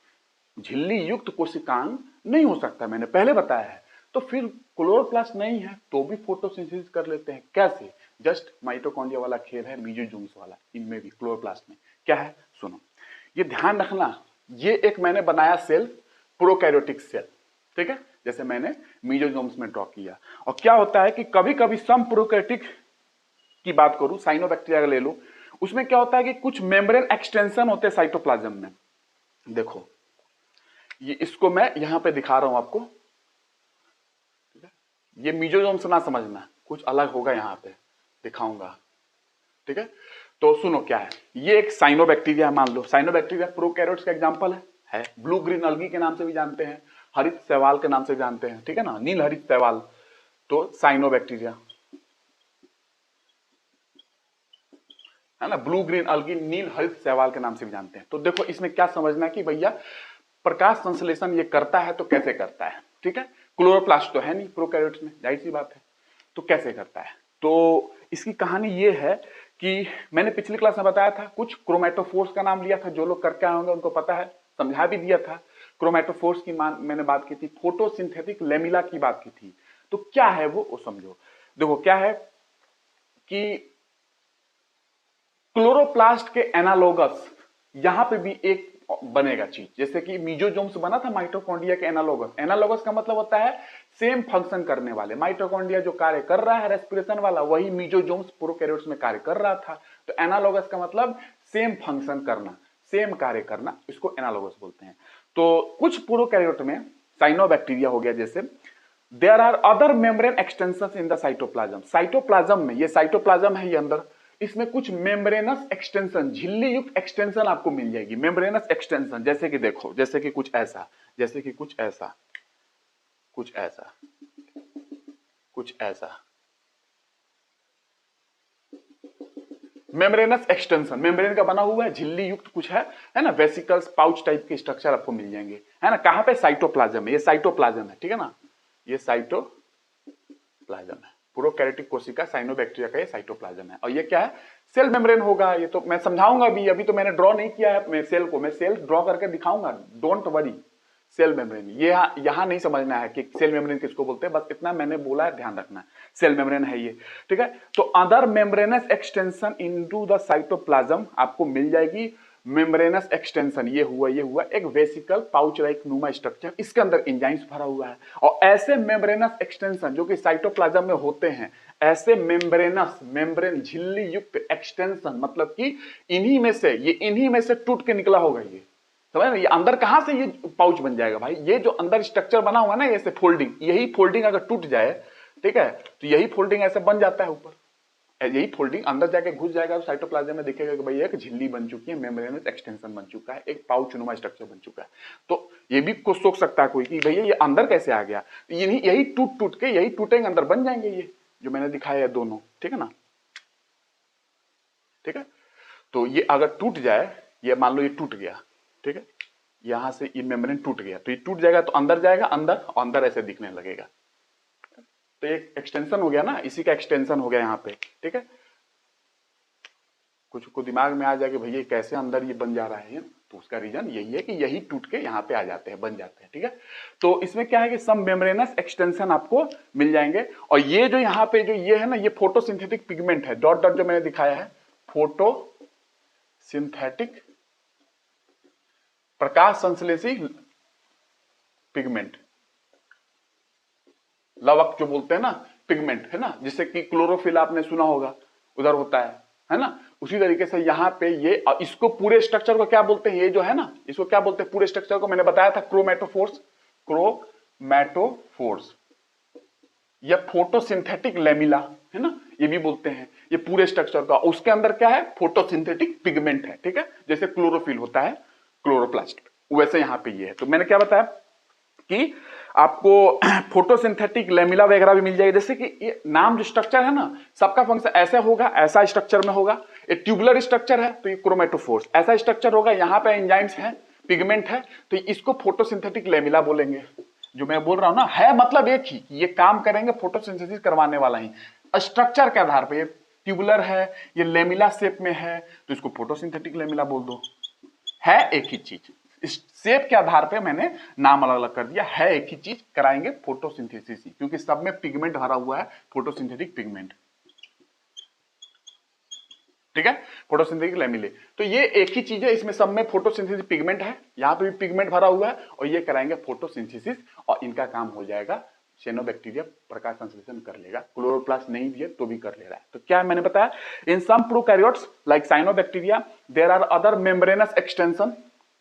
झिल्ली युक्त कोशिकांग नहीं हो सकता, मैंने पहले बताया है। तो फिर क्लोरोप्लास्ट नहीं है तो भी फोटोसिंथेसिस कर लेते हैं। कैसे? जस्ट माइटोकॉन्ड्रिया वाला खेल है, मीजोजोम्स वाला, इनमें भी क्लोरोप्लास्ट में क्या है सुनो, ये ध्यान रखना। ये एक मैंने बनाया सेल, प्रोकैरियोटिक सेल, ठीक है, जैसे मैंने मीजोजोम्स में ड्रॉ किया। और क्या होता है कि कभी कभी सम प्रोकैरियोटिक की बात करूं, साइनोबैक्टीरिया ले लो, उसमें क्या होता है कि कुछ मेम्ब्रेन एक्सटेंशन होते हैं साइटोप्लाज्म में। देखो, ये इसको मैं यहां पे दिखा रहा हूं आपको, ठीक है, ये मीजोजोम से ना समझना, कुछ अलग होगा, यहां पे दिखाऊंगा, ठीक है। तो सुनो क्या है, ये एक साइनोबैक्टीरिया मान लो, साइनोबैक्टीरिया प्रोकैरियोट्स का एग्जांपल है ब्लू ग्रीन अलगी के नाम से भी जानते हैं, हरित शैवाल के नाम से जानते हैं, ठीक है ना, नील हरित शैवाल। तो साइनोबैक्टीरिया है ना, ब्लू ग्रीन अलगी नील हरित शैवाल के नाम से भी जानते हैं। तो देखो इसमें क्या समझना है कि भैया प्रकाश संश्लेषण ये करता है तो कैसे करता है, ठीक है। क्लोरोप्लास्ट तो है नहीं प्रोकैरियोट्स में, जाहिर सी बात है, तो कैसे करता है? तो इसकी कहानी ये है कि मैंने पिछली क्लास में बताया था, कुछ क्रोमेटोफोर्स का नाम लिया था, जो लोग करके आए होंगे उनको पता है, समझा भी दिया था। क्रोमेटोफोर्स की मैंने बात की थी, फोटोसिंथेटिक लेमिला की बात की थी। तो क्या है वो समझो। देखो क्या है कि क्लोरोप्लास्ट के एनालोगस यहां पे भी एक बनेगा चीज, जैसे कि मीजोजोम्स बना था माइटोकॉन्ड्रिया के एनालोगस। एनालोगस का मतलब होता है सेम फंक्शन करने वाले। माइटोकॉन्ड्रिया जो कार्य कर रहा है रेस्पिरेशन वाला, वही मीजोजोम्स प्रोकैरियोट्स में कार्य कर रहा था। तो एनालोगस का मतलब सेम फंक्शन करना, सेम कार्य करना, इसको एनालोगस बोलते हैं। तो कुछ प्रोकैरियोट में साइनोबैक्टीरिया हो गया जैसे, there are other membrane extensions in the cytoplasm. Cytoplasm में, ये साइटोप्लाज्म है ये अंदर, इसमें कुछ मेम्ब्रेनस एक्सटेंशन, झिल्ली युक्त एक्सटेंशन आपको मिल जाएगी, मेम्ब्रेनस एक्सटेंशन। जैसे कि देखो, जैसे कि कुछ ऐसा, जैसे कि कुछ ऐसा, कुछ ऐसा, कुछ ऐसा, मेम्ब्रेनस एक्सटेंशन, मेम्ब्रेन का बना हुआ है, झिल्ली युक्त कुछ है ना, वेसिकल्स, पाउच टाइप के स्ट्रक्चर आपको मिल जाएंगे, है ना। कहां पे? साइटोप्लाज्म में, ये साइटोप्लाज्म है, ठीक है ना, ये साइटोप्लाज्म है। प्रोकैरियोटिक कोशिका साइनोबैक्टीरिया का ये साइटोप्लाज्म है। और ये क्या है? सेल मेम्ब्रेन होगा। ये तो मैं समझाऊंगा भी, अभी तो मैंने ड्रॉ नहीं किया है मैं सेल को, मैं सेल ड्रॉ करके दिखाऊंगा, डोंट वरी। सेल मेम्ब्रेन ये यहां नहीं समझना है कि सेल मेम्ब्रेन किसको बोलते हैं, बस इतना मैंने बोला है, ध्यान रखना है, सेल मेम्ब्रेन है ये, ठीक है। तो other membranous extension into the cytoplasm आपको मिल जाएगी। मेम्ब्रेनस एक्सटेंशन ये हुआ एक वेसिकल पाउच लाइक नुमा स्ट्रक्चर, इसके अंदर एंजाइम्स भरा हुआ है। और ऐसे मेम्ब्रेनस एक्सटेंशन जो कि साइटोप्लाज्म में होते हैं, ऐसे मेम्ब्रेनस, मेम्ब्रेन झिल्ली युक्त एक्सटेंशन, मतलब कि इन्हीं में से टूट के निकला होगा ये, समझ रहे? ये अंदर कहां से ये पाउच बन जाएगा भाई? ये जो अंदर स्ट्रक्चर बना हुआ है ना, ऐसे फोल्डिंग, यही फोल्डिंग अगर टूट जाए, ठीक है, तो यही फोल्डिंग ऐसे बन जाता है ऊपर, यही फोल्डिंग अंदर जाके घुस जाएगा तो साइटोप्लाज्म में दिखेगा कि भाई एक झिल्ली बन चुकी है, मेम्ब्रेनस एक्सटेंशन बन चुका है, एक पाउच नुमा स्ट्रक्चर बन चुका है। तो ये भी कुछ सोच सकता है कोई कि भैया ये अंदर कैसे आ गया? यही टूट टूट के, यही टूटेंगे अंदर बन जाएंगे ये जो मैंने दिखाया है दोनों, ठीक है ना, ठीक है। तो ये अगर टूट जाए, ये मान लो ये टूट गया, ठीक है, यहां से ये मेम्ब्रेन टूट गया, तो ये टूट जाएगा तो अंदर जाएगा, अंदर ऐसे दिखने लगेगा। तो एक एक्सटेंशन हो गया ना, इसी का एक्सटेंशन हो गया यहाँ पे, ठीक है। कुछ को दिमाग में आ जाए कि भैया कैसे अंदर ये बन जा रहा है, तो उसका रीजन यही है कि यही टूट के यहाँ पे आ जाते हैं, बन जाते हैं, ठीक है। तो इसमें क्या है कि सम मेम्ब्रेनस एक्सटेंशन आपको मिल जाएंगे। और ये जो यहाँ पे जो ये है ना, ये फोटोसिंथेटिक पिगमेंट है, डॉट डॉट जो मैंने दिखाया है, फोटो सिंथेटिक प्रकाश संश्लेषी पिगमेंट, लवक जो बोलते हैं ना, पिगमेंट है ना, जिससे कि क्लोरोफिल आपने सुना होगा, उधर होता है ना। उसी तरीके से यहाँ पे ये, इसको पूरे स्ट्रक्चर को क्या बोलते हैं, ये जो है ना, इसको क्या बोलते हैं पूरे स्ट्रक्चर को, मैंने बताया था क्रोमेटोफोर्स, क्रोमेटोफोर्स या फोटोसिंथेटिक लेमिला, है ना, ये भी बोलते हैं ये पूरे स्ट्रक्चर का। उसके अंदर क्या है, फोटोसिंथेटिक पिगमेंट है, ठीक है, जैसे क्लोरोफिल होता है क्लोरोप्लास्ट, वैसे यहाँ पे ये है। तो मैंने क्या बताया कि आपको फोटोसिंथेटिक लेमिला वगैरह भी मिल जाएगी। जैसे कि ये नाम जो स्ट्रक्चर है ना, सबका फंक्शन ऐसे होगा, ऐसा स्ट्रक्चर में होगा। ये ट्यूबुलर स्ट्रक्चर है तो ये क्रोमेटोफोर्स, ऐसा स्ट्रक्चर होगा, यहाँ पे एंजाइम्स है, पिगमेंट है, तो इसको फोटोसिंथेटिक लेमिला बोलेंगे। जो मैं बोल रहा हूं ना, है मतलब एक ही, ये काम करेंगे फोटोसिंथेसिस करवाने वाला ही, स्ट्रक्चर के आधार पर। ये ट्यूबुलर है, ये लेमिला शेप में है, तो इसको फोटोसिंथेटिक लेमिला बोल दो। है एक ही चीज, इस शेप के आधार पे मैंने नाम अलग अलग कर दिया, है एक ही चीज, कराएंगे फोटोसिंथेसिस ही, क्योंकि सब में पिगमेंट भरा हुआ है, फोटोसिंथेटिक पिगमेंट, ठीक है, फोटोसिंथेटिक लेमिले। तो ये एक ही चीज है, इसमें सब में फोटोसिंथेसिस पिगमेंट है, यहाँ पे भी पिगमेंट भरा हुआ है, और ये कराएंगे फोटोसिंथेसिस, और इनका काम हो जाएगा, साइनोबैक्टीरिया प्रकाश संश्लेषण कर लेगा। क्लोरोप्लास्ट नहीं भी है तो भी कर ले रहा है। तो क्या मैंने बताया, in some prokaryotes like cyanobacteria there are other membranous extension,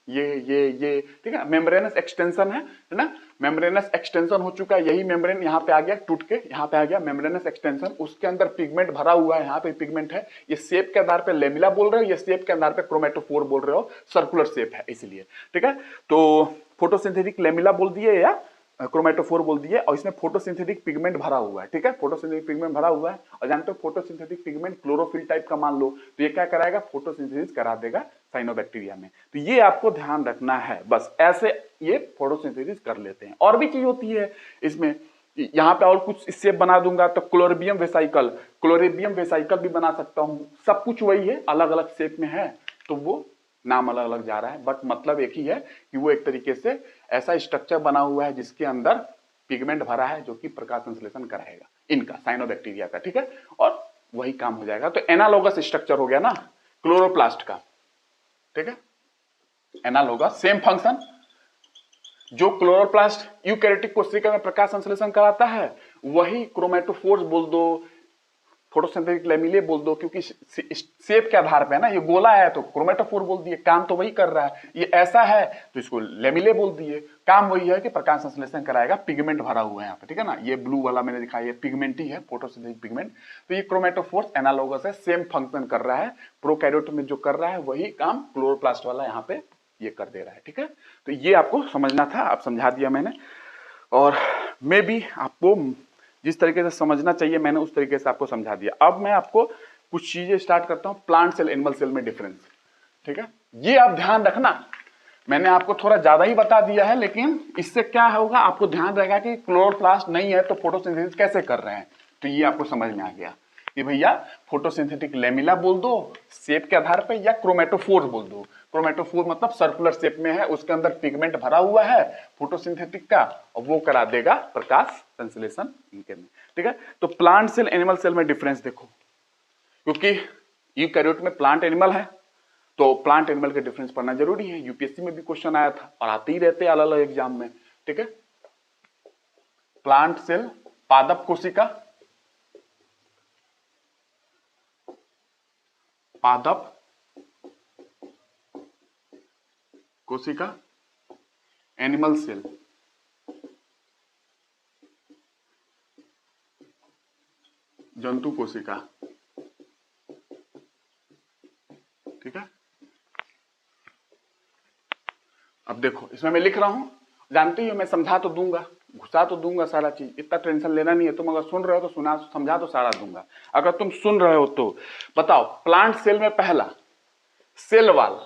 ये ठीक है, मेम्ब्रेनस एक्सटेंशन है ना, मेम्ब्रेनस एक्सटेंशन हो चुका है, यही मेम्ब्रेन यहाँ पे आ गया टूट के, यहाँ पे आ गया मेम्ब्रेनस एक्सटेंशन, उसके अंदर पिगमेंट भरा हुआ है, यहाँ पे पिगमेंट है। ये शेप के आधार पे लेमिला बोल रहे हो, ये शेप के आधार पे क्रोमेटोफोर बोल रहे हो, सर्कुलर शेप है इसलिए, ठीक है। तो फोटोसिंथेटिक लेमिला बोल दिए या क्रोमेटोफोर बोल दिए, और इसमें फोटोसिंथेटिक पिगमेंट भरा हुआ है, ठीक है, फोटोसिंथेटिक पिगमेंट भरा हुआ है। और जानते हो फोटोसिंथेटिक पिगमेंट क्लोरोफिल टाइप का मान लो, तो ये क्या कराएगा, फोटोसिंथेसिस करा देगा साइनोबैक्टीरिया में। तो ये आपको ध्यान रखना है, बस ऐसे ये फोटोसिंथेसिस कर लेते हैं। और भी चीज होती है इसमें, यहाँ पे और कुछ शेप बना दूंगा तो क्लोरेबियम वेसाइकल, क्लोरेबियम वेसाइकल भी बना सकता हूँ, सब कुछ वही है, अलग अलग शेप में है, तो वो नाम अलग अलग जा रहा है, बट मतलब एक ही है कि वो एक तरीके से ऐसा स्ट्रक्चर बना हुआ है जिसके अंदर पिगमेंट भरा है, जो कि प्रकाश संश्लेषण कराएगा इनका, साइनोबैक्टीरिया का, ठीक है, और वही काम हो जाएगा। तो एनालोगस स्ट्रक्चर हो गया ना क्लोरोप्लास्ट का, ठीक है, एनालोगस, सेम फंक्शन। जो क्लोरोप्लास्ट यूकैरियोटिक कोशिका में प्रकाश संश्लेषण कराता है, वही क्रोमेटोफोर्स बोल दो, फोटोसिंथेटिक लेमिले बोल दो, क्योंकि शेप के आधार पे है ना, ये गोला है तो क्रोमेटोफोर बोल दिए, काम तो वही कर रहा है। ये ऐसा है तो इसको लेमिले बोल दिए, काम वही है कि प्रकाश संश्लेषण कराएगा, पिगमेंट भरा हुआ है यहाँ पे, ठीक है ना। ये ब्लू वाला मैंने दिखाया, ये पिगमेंट ही है, फोटोसिंथेटिक पिगमेंट। तो ये क्रोमेटोफोर्स एनालोगस है, सेम फंक्शन कर रहा है, प्रोकैरियोट में जो कर रहा है वही काम क्लोरोप्लास्ट वाला यहाँ पे ये कर दे रहा है, ठीक है। तो ये आपको समझना था, आप समझा दिया मैंने, और मे बी आपको जिस तरीके से समझना चाहिए मैंने उस तरीके से आपको समझा दिया। अब मैं आपको कुछ चीजें स्टार्ट करता हूं, प्लांट सेल एनिमल सेल में डिफरेंस, ठीक है। ये आप ध्यान रखना, मैंने आपको थोड़ा ज्यादा ही बता दिया है, लेकिन इससे क्या होगा, आपको ध्यान रहेगा कि क्लोरोप्लास्ट नहीं है तो फोटोसिंथेसिस कैसे कर रहे हैं। तो ये आपको समझ में आ गया कि भैया फोटोसिंथेटिक लेमिला बोल दो शेप के आधार पर, या क्रोमेटोफोर बोल दो। क्रोमेटोफोर मतलब सर्कुलर शेप में है, उसके अंदर पिगमेंट भरा हुआ है फोटोसिंथेटिक का, और वो करा देगा प्रकाश संश्लेषण इनके में, ठीक है। तो प्लांट सेल एनिमल सेल में डिफरेंस देखो, क्योंकि यूकैरियोट में प्लांट एनिमल है, तो प्लांट एनिमल के डिफरेंस पढ़ना जरूरी है। यूपीएससी में भी क्वेश्चन आया था और आते ही रहते हैं अलग अलग एग्जाम में, ठीक है। प्लांट सेल, पादप कोशिका, पादप कोशिका, एनिमल सेल, जंतु कोशिका, ठीक है। अब देखो इसमें मैं लिख रहा हूं, जानते ही हो मैं समझा तो दूंगा, घुसा तो दूंगा सारा चीज, इतना टेंशन लेना नहीं है। तुम अगर सुन रहे हो तो सुना, समझा तो सारा दूंगा। अगर तुम सुन रहे हो तो बताओ, प्लांट सेल में पहला सेल वाल,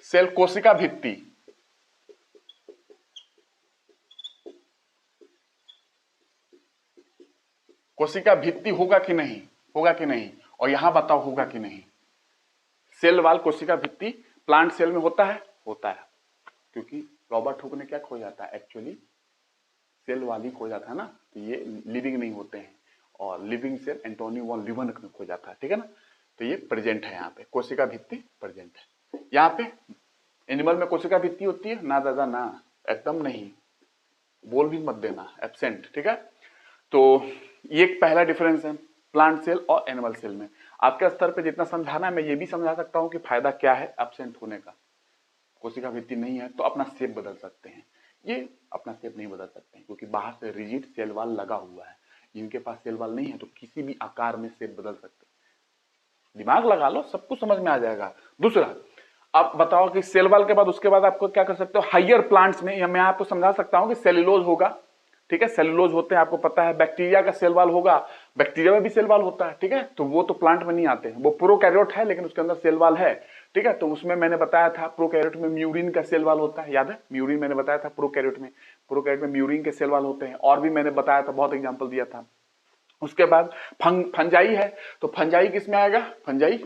सेल कोशिका भित्ति, कोशिका भित्ति होगा कि नहीं, होगा कि नहीं, और यहां बताओ होगा कि नहीं। सेल वाल कोशिका भित्ति प्लांट सेल में होता है, होता है, क्योंकि रॉबर्ट हुक ने क्या खोजा था, एक्चुअली सेल वाल ही खोजा था ना, तो ये लिविंग नहीं होते हैं, और लिविंग सेल एंटोनी वॉन लीवनक ने खोजा था, ठीक है ना। तो ये प्रेजेंट है, यहाँ पे कोशिका भित्ति प्रेजेंट है। यहाँ पे एनिमल में कोशिका भित्ति होती है ना दादा, ना एकदम नहीं, बोल भी मत देना, एब्सेंट, ठीक है। तो ये एक पहला डिफरेंस है प्लांट सेल और एनिमल सेल में। आपके स्तर पे जितना समझाना है मैं ये भी समझा सकता हूँ कि फायदा क्या है एब्सेंट होने का। कोशिका भित्ति नहीं है तो अपना शेप बदल सकते हैं, ये अपना शेप नहीं बदल सकते हैं क्योंकि बाहर से रिजिड सेल वॉल लगा हुआ है। जिनके पास सेल वॉल नहीं है तो किसी भी आकार में शेप बदल सकते हैं। दिमाग लगा लो, सब कुछ समझ में आ जाएगा। दूसरा, आप बताओ कि सेल वॉल के बाद उसके बाद आपको क्या कर सकते हो हायर प्लांट्स में, या मैं आपको समझा सकता हूं कि सेल्यूलोज होगा, ठीक है, सेल्यूलोज होते हैं आपको पता है। बैक्टीरिया का सेल वॉल होगा, बैक्टीरिया में भी सेल वॉल होता है, ठीक है, तो वो तो प्लांट में नहीं आते हैं, वो प्रोकैरियोट है लेकिन उसके अंदर सेल वॉल है, ठीक है। तो उसमें मैंने बताया था प्रोकैरियोट में म्यूरिन का सेल वॉल होता है, याद है म्यूरिन मैंने बताया था प्रोकैरियोट में म्यूरिन के सेल वॉल होते हैं, और भी मैंने बताया था, बहुत एग्जाम्पल दिया था। उसके बाद फंजाई है, तो फंजाई किसमें आएगा, फंजाई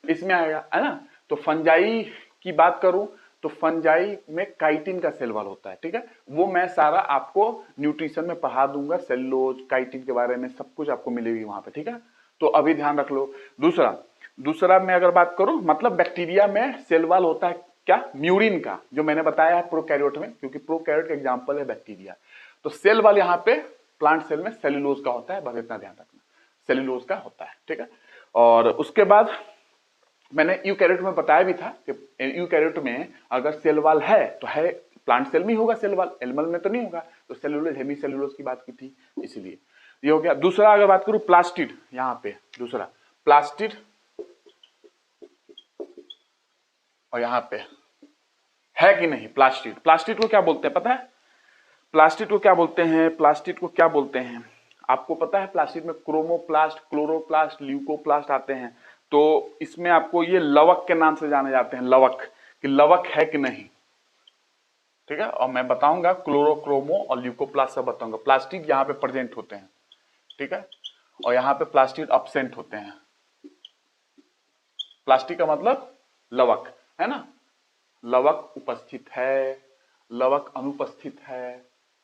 इसमें आएगा, है ना। तो फंजाई की बात करूं तो फंजाई में काइटिन का सेल वॉल होता है, ठीक है, वो मैं सारा आपको न्यूट्रिशन में पढ़ा दूंगा, सेलुलोज काइटिन के बारे में सब कुछ आपको मिलेगी वहां पे, ठीक है। तो अभी ध्यान रख लो। दूसरा मैं अगर बात करूं, मतलब बैक्टीरिया में सेल वॉल होता है क्या, म्यूरिन का, जो मैंने बताया है प्रोकैरियोट में, क्योंकि प्रोकैरियोट का एग्जाम्पल है बैक्टीरिया। तो सेल वॉल यहाँ पे प्लांट सेल में सेल्यूलोज का होता है, बस इतना ध्यान रखना, सेल्यूलोज का होता है, ठीक है। और उसके बाद मैंने यूकैरियोट में बताया भी था कि यूकैरियोट में अगर सेल वॉल है तो है प्लांट सेल में ही होगा सेल वॉल, एनिमल में तो नहीं होगा। तो सेलुलोज हेमी सेलुलोज की बात की थी, इसीलिए ये हो गया। दूसरा अगर बात करूं प्लास्टिड, यहाँ पे दूसरा प्लास्टिड, और यहाँ पे है कि नहीं प्लास्टिड। प्लास्टिड को क्या बोलते हैं पता है, प्लास्टिड को क्या बोलते हैं, प्लास्टिड को क्या बोलते हैं आपको पता है। प्लास्टिड में क्रोमोप्लास्ट, क्लोरोप्लास्ट, ल्यूकोप्लास्ट आते हैं। तो इसमें आपको ये लवक के नाम से जाने जाते हैं, लवक, कि लवक है कि नहीं, ठीक है। और मैं बताऊंगा क्लोरोक्रोमो और ल्यूकोप्लास्ट सब बताऊंगा। प्लास्टिड यहाँ पे प्रेजेंट होते हैं, ठीक है, और यहाँ पे प्लास्टिड अब्सेंट होते हैं। प्लास्टिक का मतलब लवक, है ना, लवक उपस्थित है, लवक अनुपस्थित है,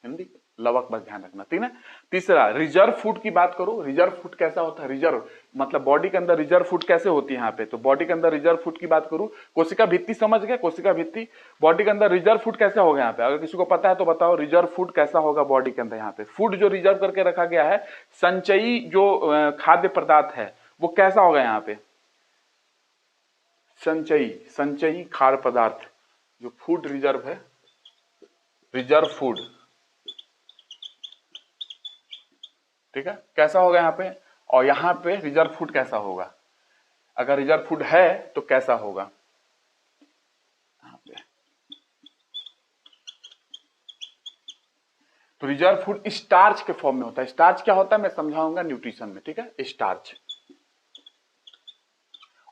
हिंदी लवक, बस ध्यान रखना, ठीक है। तीसरा रिजर्व फूड की बात करो, रिजर्व फूड कैसा होता है, रिजर्व मतलब बॉडी के अंदर रिजर्व फूड कैसे होती है यहाँ पे। तो बॉडी के अंदर रिजर्व फूड की बात करूं, कोशिका भित्ति समझ गए, कोशिका भित्ति, बॉडी के अंदर रिजर्व फूड कैसा होगा यहाँ पे, अगर किसी को पता है तो बताओ रिजर्व फूड कैसा होगा बॉडी के अंदर। यहाँ पे फूड जो रिजर्व करके रखा गया है, संचयी जो खाद्य पदार्थ है वो कैसा होगा यहाँ पे, संचयी खाद्य पदार्थ, जो फूड रिजर्व है, रिजर्व फूड, ठीक है, कैसा होगा यहाँ पे। और यहाँ पे रिजर्व फूड कैसा होगा, अगर रिजर्व फूड है तो कैसा होगा यहाँ पे। तो रिजर्व फूड स्टार्च के फॉर्म में होता है। स्टार्च क्या होता है मैं समझाऊंगा न्यूट्रिशन में, ठीक है, स्टार्च।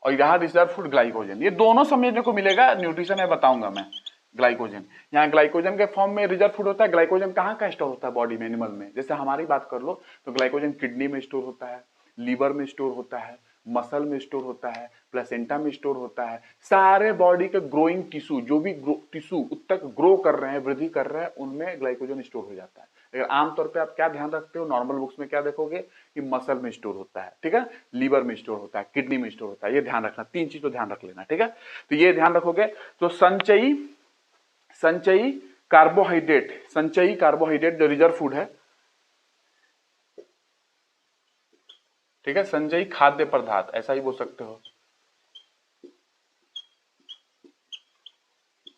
और यहाँ रिजर्व फूड ग्लाइकोजन, ये दोनों समझने को मिलेगा न्यूट्रिशन में, बताऊंगा मैं। ग्लाइकोजन, यहाँ ग्लाइकोजन के फॉर्म में रिजर्व फूड होता है। ग्लाइकोजन कहाँ का स्टोर होता है बॉडी में, एनिमल में, जैसे हमारी बात कर लो तो ग्लाइकोजन किडनी में स्टोर होता है, लीवर में स्टोर होता है, मसल में स्टोर होता है, प्लेसेंटा में स्टोर होता है। सारे बॉडी के ग्रोइंग टिश्यू, जो भी टिश्यू तक ग्रो कर रहे हैं, वृद्धि कर रहे हैं, उनमें ग्लाइकोजन स्टोर हो जाता है। लेकिन आमतौर पे आप क्या ध्यान रखते हो, नॉर्मल बुक्स में क्या देखोगे कि मसल में स्टोर होता है, ठीक है, लीवर में स्टोर होता है, किडनी में स्टोर होता है। ये ध्यान रखना, तीन चीज तो ध्यान रख लेना, ठीक है। तो ये ध्यान रखोगे तो संचयी कार्बोहाइड्रेट, संचयी कार्बोहाइड्रेट जो रिजर्व फूड है, ठीक है, संचयी खाद्य पदार्थ ऐसा ही बोल सकते हो,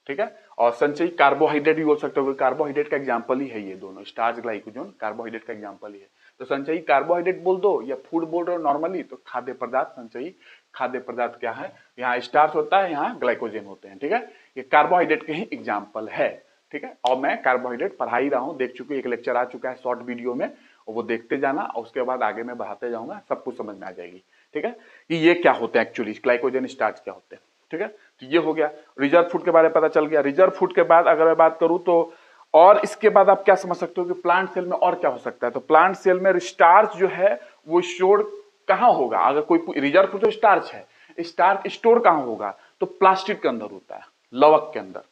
ठीक है। और संचयी कार्बोहाइड्रेट भी बोल सकते हो, कार्बोहाइड्रेट का एग्जांपल ही है ये दोनों, स्टार्च ग्लाइकोजन कार्बोहाइड्रेट का एग्जांपल ही है। तो संचयी कार्बोहाइड्रेट बोल दो या फूड बोल रहे हो नॉर्मली, तो खाद्य पदार्थ, संचयी खाद्य पदार्थ क्या है, यहाँ स्टार्च होता है, यहाँ ग्लाइकोजन होते हैं, ठीक है। ये कार्बोहाइड्रेट के ही एग्जाम्पल है, ठीक है। और मैं कार्बोहाइड्रेट पढ़ा ही रहा हूँ, देख चुके, एक लेक्चर आ चुका है शॉर्ट वीडियो में, और वो देखते जाना, और उसके बाद आगे मैं बढ़ाते जाऊंगा, सब कुछ समझ में आ जाएगी, ठीक है, कि ये क्या होते हैं एक्चुअली, ग्लाइकोजन स्टार्च क्या होते हैं, ठीक है। तो ये हो गया, रिजर्व फूड के बारे में पता चल गया। रिजर्व फूड के बाद अगर मैं बात करूं तो, और इसके बाद आप क्या समझ सकते हो कि प्लांट सेल में और क्या हो सकता है। तो प्लांट सेल में स्टार्च जो है वो स्टोर कहां होगा, अगर कोई रिजर्व फूड तो स्टार्च है, स्टार्च स्टोर कहां होगा, तो प्लास्टिड के अंदर होता है, लवक के अंदर।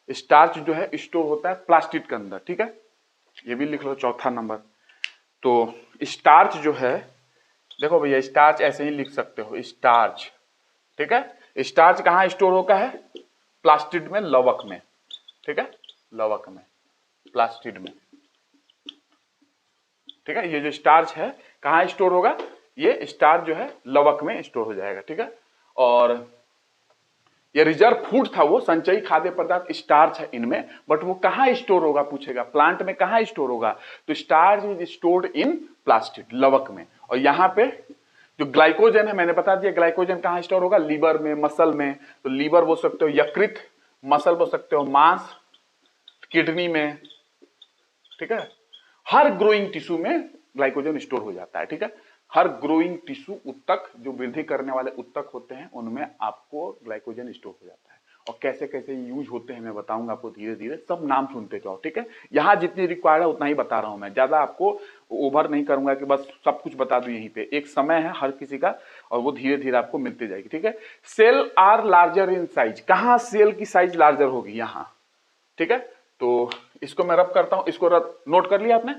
स्टार्च जो है स्टोर होता है प्लास्टिड के अंदर, ठीक है, ये भी लिख लो चौथा नंबर। तो स्टार्च जो है, देखो भैया स्टार्च ऐसे ही लिख सकते हो, स्टार्च, ठीक है। स्टार्च कहां स्टोर होता है, प्लास्टिड में, लवक में, ठीक है, लवक में, प्लास्टिड में, ठीक है। ये जो स्टार्च है कहां स्टोर होगा, ये स्टार्च जो है लवक में स्टोर हो जाएगा, ठीक है। और ये रिजर्व फूड था, वो संचयी खाद्य पदार्थ स्टार्च है इनमें, बट वो कहाँ स्टोर होगा पूछेगा, प्लांट में कहाँ स्टोर होगा, तो starch is stored in plastid, लवक में। और यहाँ पे जो ग्लाइकोजन है मैंने बता दिया, ग्लाइकोजन कहाँ स्टोर होगा, लीवर में, मसल में। तो लीवर बोल सकते हो यकृत, मसल बोल सकते हो मांस, किडनी में, ठीक है। हर ग्रोइंग टिश्यू में ग्लाइकोजन स्टोर हो जाता है, ठीक है। हर ग्रोइंग टिश्यू, उत्तक, जो वृद्धि करने वाले उत्तक होते हैं उनमें आपको ग्लाइकोजन स्टोर हो जाता है। और कैसे कैसे यूज होते हैं मैं बताऊंगा आपको धीरे धीरे, सब नाम सुनते जाओ, ठीक है। यहाँ जितनी रिक्वायर्ड है उतना ही बता रहा हूं मैं, ज्यादा आपको ओवर नहीं करूंगा कि बस सब कुछ बता दूं यहीं पे। एक समय है हर किसी का और वो धीरे धीरे आपको मिलती जाएगी, ठीक है। Cell are larger in size, कहाँ सेल की साइज लार्जर होगी, यहाँ, ठीक है। तो इसको मैं रब करता हूं, इसको नोट कर लिया आपने,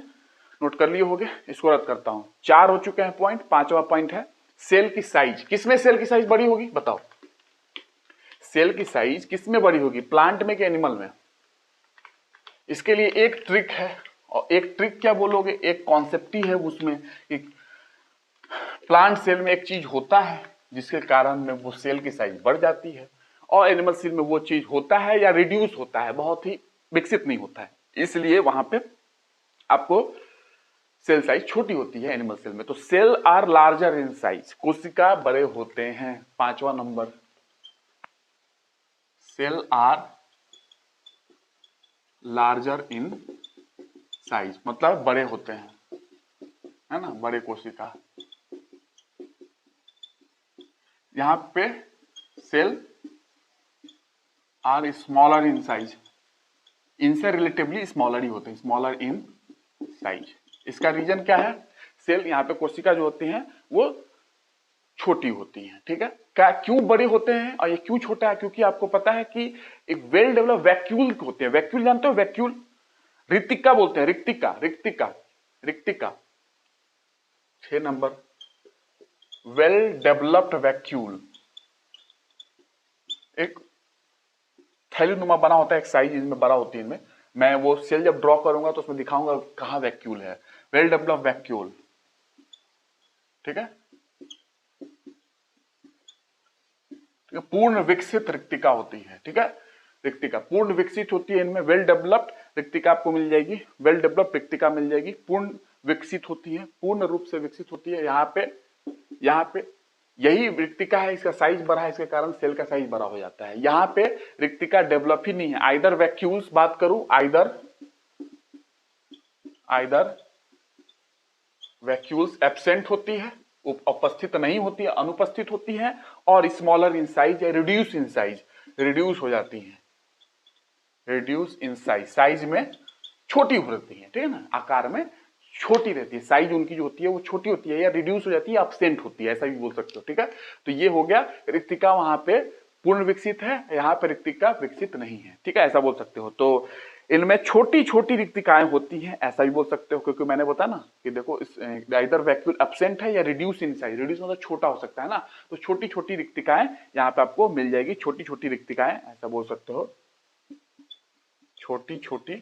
नोट कर लिए होगे, इसको रद्द करता हूं। 4 हो चुके हैं पॉइंट, 5वां पॉइंट है सेल की साइज। किसमें सेल की साइज बड़ी होगी बताओ, सेल की साइज किसमें बड़ी होगी, प्लांट में कि एनिमल में। इसके लिए एक ट्रिक है, और एक ट्रिक क्या बोलोगे, एक कॉन्सेप्ट ही है उसमें कि प्लांट सेल में एक चीज होता है जिसके कारण में वो सेल की साइज बढ़ जाती है, और एनिमल सेल में वो चीज होता है या रिड्यूस होता है, बहुत ही विकसित नहीं होता है, इसलिए वहां पे आपको सेल साइज छोटी होती है एनिमल सेल में। तो cell are larger in size, कोशिका बड़े होते हैं। 5वां नंबर, cell are larger in size मतलब बड़े होते हैं, है ना, बड़े कोशिका। यहां पे cell are smaller in size, इनसे रिलेटिवली स्मॉलर ही होते हैं, स्मॉलर इन साइज। इसका रीजन क्या है, सेल यहाँ पे कोशिका जो होती हैं वो छोटी होती हैं, ठीक है। क्या क्यों बड़े होते हैं और ये क्यों छोटा है, क्योंकि आपको पता है कि एक वेल डेवलप वैक्यूल होते हैं, वैक्यूल जानते हो, वैक्यूल, रिक्तिका बोलते हैं, रिक्तिका, रिक्तिका, रिक्तिका। 6 नंबर, वेल डेवलप्ड वैक्यूल, एक थैलीनुमा बना होता है, एक साइज इनमें बड़ा होती है इनमें। मैं वो सेल जब ड्रॉ करूंगा तो उसमें दिखाऊंगा कहां वैक्यूल है, वेल डेवलप्ड वैक्यूल, ठीक है। पूर्ण विकसित रिक्तिका होती है, ठीक है। रिक्तिका पूर्ण विकसित होती है इनमें, वेल डेवलप्ड रिक्तिका आपको मिल जाएगी, वेल डेवलप्ड रिक्तिका मिल जाएगी, पूर्ण विकसित होती है, पूर्ण रूप से विकसित होती है। यहाँ पे यही रिक्तिका है, इसका साइज बड़ा है, इसके कारण सेल का साइज बड़ा हो जाता है। यहाँ पे रिक्तिका डेवलप ही नहीं है, आइदर वैक्यूल्स बात करूं, आइदर वैक्यूल्स एब्सेंट होती है, उपस्थित नहीं होती है, अनुपस्थित होती है, और स्मॉलर इन साइज या रिड्यूस इन साइज, रिड्यूस हो जाती है, रिड्यूस इन साइज, साइज में छोटी होती है, ठीक है ना, आकार में छोटी रहती है, साइज उनकी जो होती है वो छोटी होती है या रिड्यूस हो जाती है, एब्सेंट होती है, ऐसा भी बोल सकते हो, ठीक है। तो ये हो गया, रिक्तिका वहां पे पूर्ण विकसित है, यहाँ पे रिक्तिका विकसित नहीं है, ठीक है, ऐसा बोल सकते हो। तो इनमें छोटी छोटी रिक्तिकाएं होती हैं, ऐसा भी बोल सकते हो, क्योंकि मैंने बताया ना कि देखो आइदर वैक्यूल एब्सेंट है या रिड्यूस इन साइज, रिड्यूस मतलब छोटा हो सकता है ना, तो छोटी छोटी रिक्तिकाएं यहाँ पे आपको मिल जाएगी, छोटी छोटी रिक्तिकाएं, ऐसा बोल सकते हो, छोटी छोटी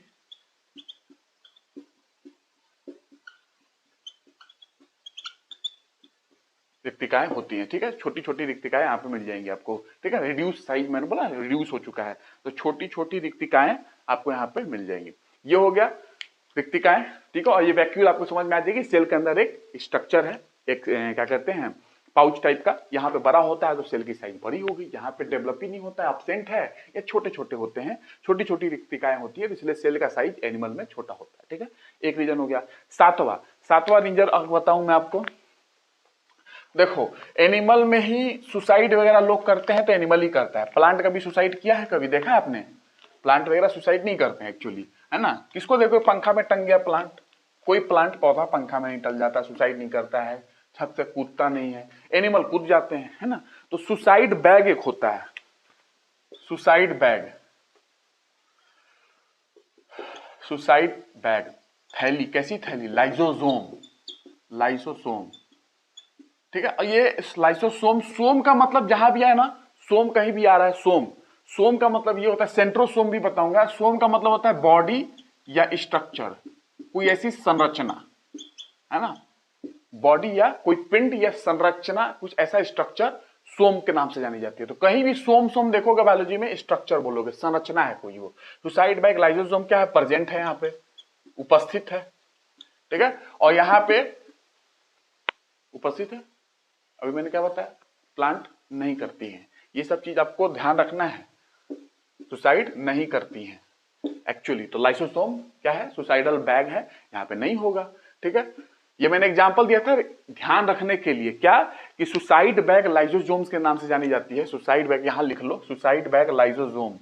रिक्तिकाएं होती हैं, ठीक है, छोटी छोटी रिक्तिकाएं यहाँ पे मिल जाएंगी आपको, ठीक है। रिड्यूस साइज मैंने बोला रिड्यूस हो चुका है, तो छोटी छोटी रिक्तिकाएं आपको यहाँ पे मिल जाएंगी। ये हो गया रिक्तिकाएं, ठीक है। और ये वैक्यूल आपको समझ में आ जाएगी, सेल के अंदर एक स्ट्रक्चर है, एक क्या कहते हैं पाउच टाइप का, यहाँ पे बड़ा होता है तो सेल की साइज बड़ी होगी, यहाँ पे डेवलप ही नहीं होता है, एब्सेंट है, या छोटे छोटे होते हैं, छोटी छोटी रिक्तिकाएं होती है, इसलिए सेल का साइज एनिमल में छोटा होता है, ठीक है। एक रीजन हो गया। सातवां रीजन अब बताऊं मैं आपको, देखो एनिमल में ही सुसाइड वगैरह लोग करते हैं तो एनिमल ही करता है, प्लांट कभी सुसाइड किया है, कभी देखा है आपने, प्लांट वगैरह सुसाइड नहीं करते हैं एक्चुअली, है ना। किसको देखो पंखा में टंग गया प्लांट, कोई प्लांट पौधा पंखा में नहीं टल जाता, सुसाइड नहीं करता है, छत से कूदता नहीं है, एनिमल कूद जाते हैं, है ना। तो सुसाइड बैग एक होता है, सुसाइड बैग, सुसाइड बैग, थैली, कैसी थैली, लाइसोसोम, लाइसोसोम, ठीक है। ये लाइसोसोम, सोम का मतलब जहां भी आए ना, सोम कहीं भी आ रहा है, सोम, सोम का मतलब ये होता है, सेंट्रोसोम भी बताऊंगा, सोम का मतलब होता है बॉडी या स्ट्रक्चर, कोई ऐसी संरचना, है ना, बॉडी या कोई पिंड या संरचना, कुछ ऐसा स्ट्रक्चर सोम के नाम से जानी जाती है। तो कहीं भी सोम सोम देखोगे बायोलॉजी में, स्ट्रक्चर बोलोगे, संरचना है कोई वो। सुसाइड बाय लाइसोसोम क्या है, प्रेजेंट है, यहाँ पे उपस्थित है, ठीक है। और यहाँ पे उपस्थित है, अभी मैंने क्या बताया, प्लांट नहीं करती है। ये सब चीज आपको ध्यान रखना है, सुसाइड नहीं करती है एक्चुअली। तो लाइसोसोम क्या है, सुसाइडल बैग है, यहाँ पे नहीं होगा, ठीक है। ये मैंने एग्जांपल दिया था ध्यान रखने के लिए, क्या कि सुसाइड बैग लाइसोसोम्स के नाम से जानी जाती है। सुसाइड बैग यहां लिख लो, सुसाइड बैग लाइसोसोम,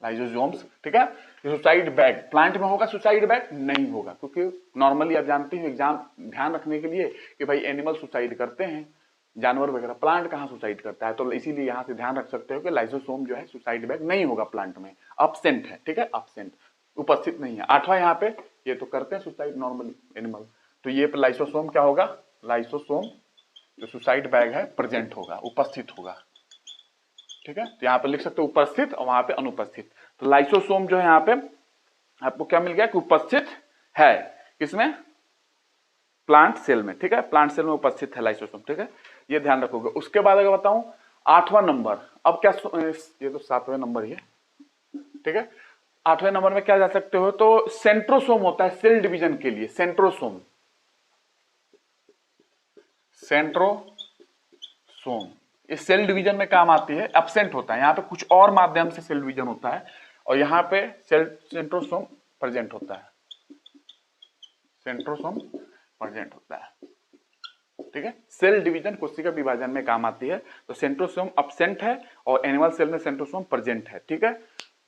लाइसोसोम्स, ठीक है। ये सुसाइड बैग प्लांट में होगा, सुसाइड बैग नहीं होगा, क्योंकि नॉर्मली आप जानते हैं एग्जाम ध्यान रखने के लिए कि भाई एनिमल सुसाइड करते हैं, जानवर वगैरह, प्लांट कहाँ सुसाइड करता है। तो इसीलिए यहां से ध्यान रख सकते हो कि लाइसोसोम जो है सुसाइड बैग नहीं होगा प्लांट में, अब्सेंट है, ठीक है, अब्सेंट, उपस्थित नहीं है। आठवां यहाँ पे, ये तो करते हैं सुसाइड नॉर्मली एनिमल, तो ये लाइसोसोम क्या होगा, लाइसोसोम जो सुसाइड बैग है प्रेजेंट होगा, उपस्थित होगा, ठीक है। तो यहाँ पे लिख सकते हो उपस्थित और वहां पे अनुपस्थित। तो लाइसोसोम जो है यहाँ पे आपको क्या मिल गया कि उपस्थित है, किसमें, प्लांट सेल में, ठीक है, प्लांट सेल में उपस्थित है लाइसोसोम, ठीक है, ये ध्यान रखोगे। उसके बाद अगर बताऊं आठवां नंबर, अब क्या, ये तो सातवें नंबर ही है, ठीक है। आठवें नंबर में क्या जा सकते हो, तो सेंट्रोसोम होता है सेल डिवीजन के लिए, सेंट्रोसोम, सेंट्रोसोम इस सेल डिवीजन में काम आती है, एब्सेंट होता है, यहाँ पे कुछ और माध्यम से सेल डिवीजन होता है और यहाँ पे सेंट्रोसोम प्रेजेंट होता है, सेंट्रोसोम प्रेजेंट होता है, ठीक है। सेल डिवीजन कोशिका विभाजन में काम आती है। तो सेंट्रोसोम एब्सेंट है और एनिमल सेल में सेंट्रोसोम प्रेजेंट है, ठीक है।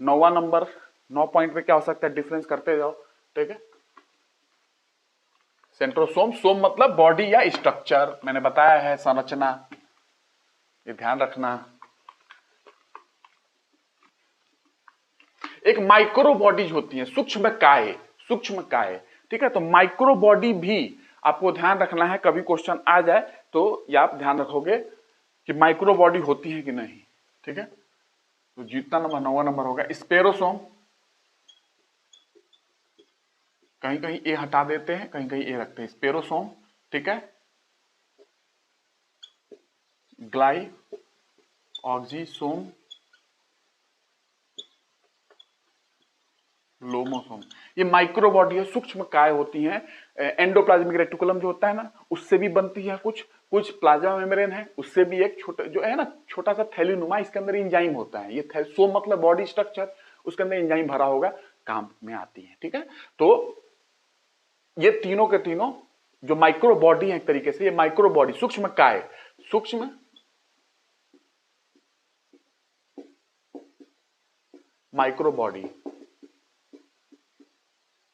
9वां नंबर, 9 पॉइंट पे क्या हो सकता है, डिफरेंस करते जाओ, ठीक है। सेंट्रोसोम, सोम मतलब बॉडी या स्ट्रक्चर, मैंने बताया है, संरचना, ये ध्यान रखना। एक माइक्रो बॉडीज होती है, सूक्ष्म काय, सूक्ष्म काय, ठीक है। तो माइक्रो बॉडी भी आपको ध्यान रखना है, कभी क्वेश्चन आ जाए तो ये आप ध्यान रखोगे कि माइक्रो बॉडी होती है कि नहीं, ठीक है। तो जितना नंबर, 9वां नंबर होगा स्पेरोसोम, कहीं कहीं ए हटा देते हैं, कहीं कहीं ए रखते हैं, स्पेरोसोम, ठीक है। ग्लाई ऑक्सीसोम, लोमोसोम, ये माइक्रो बॉडी है, सूक्ष्म काय होती हैं। एंडोप्लाज्मिक रेटिकुलम जो होता है ना, उससे भी बनती है, कुछ कुछ प्लाज्मा मेम्ब्रेन है, उससे भी एक छोटा जो है ना, छोटा सा थैलीनुमा, इसके अंदर एंजाइम होता है। ये सोम मतलब बॉडी स्ट्रक्चर, उसके अंदर एंजाइम भरा होगा, काम में आती है, ठीक है। तो ये तीनों के तीनों जो माइक्रो बॉडी है, एक तरीके से ये माइक्रो बॉडी, सूक्ष्म काय, सूक्ष्म माइक्रो बॉडी,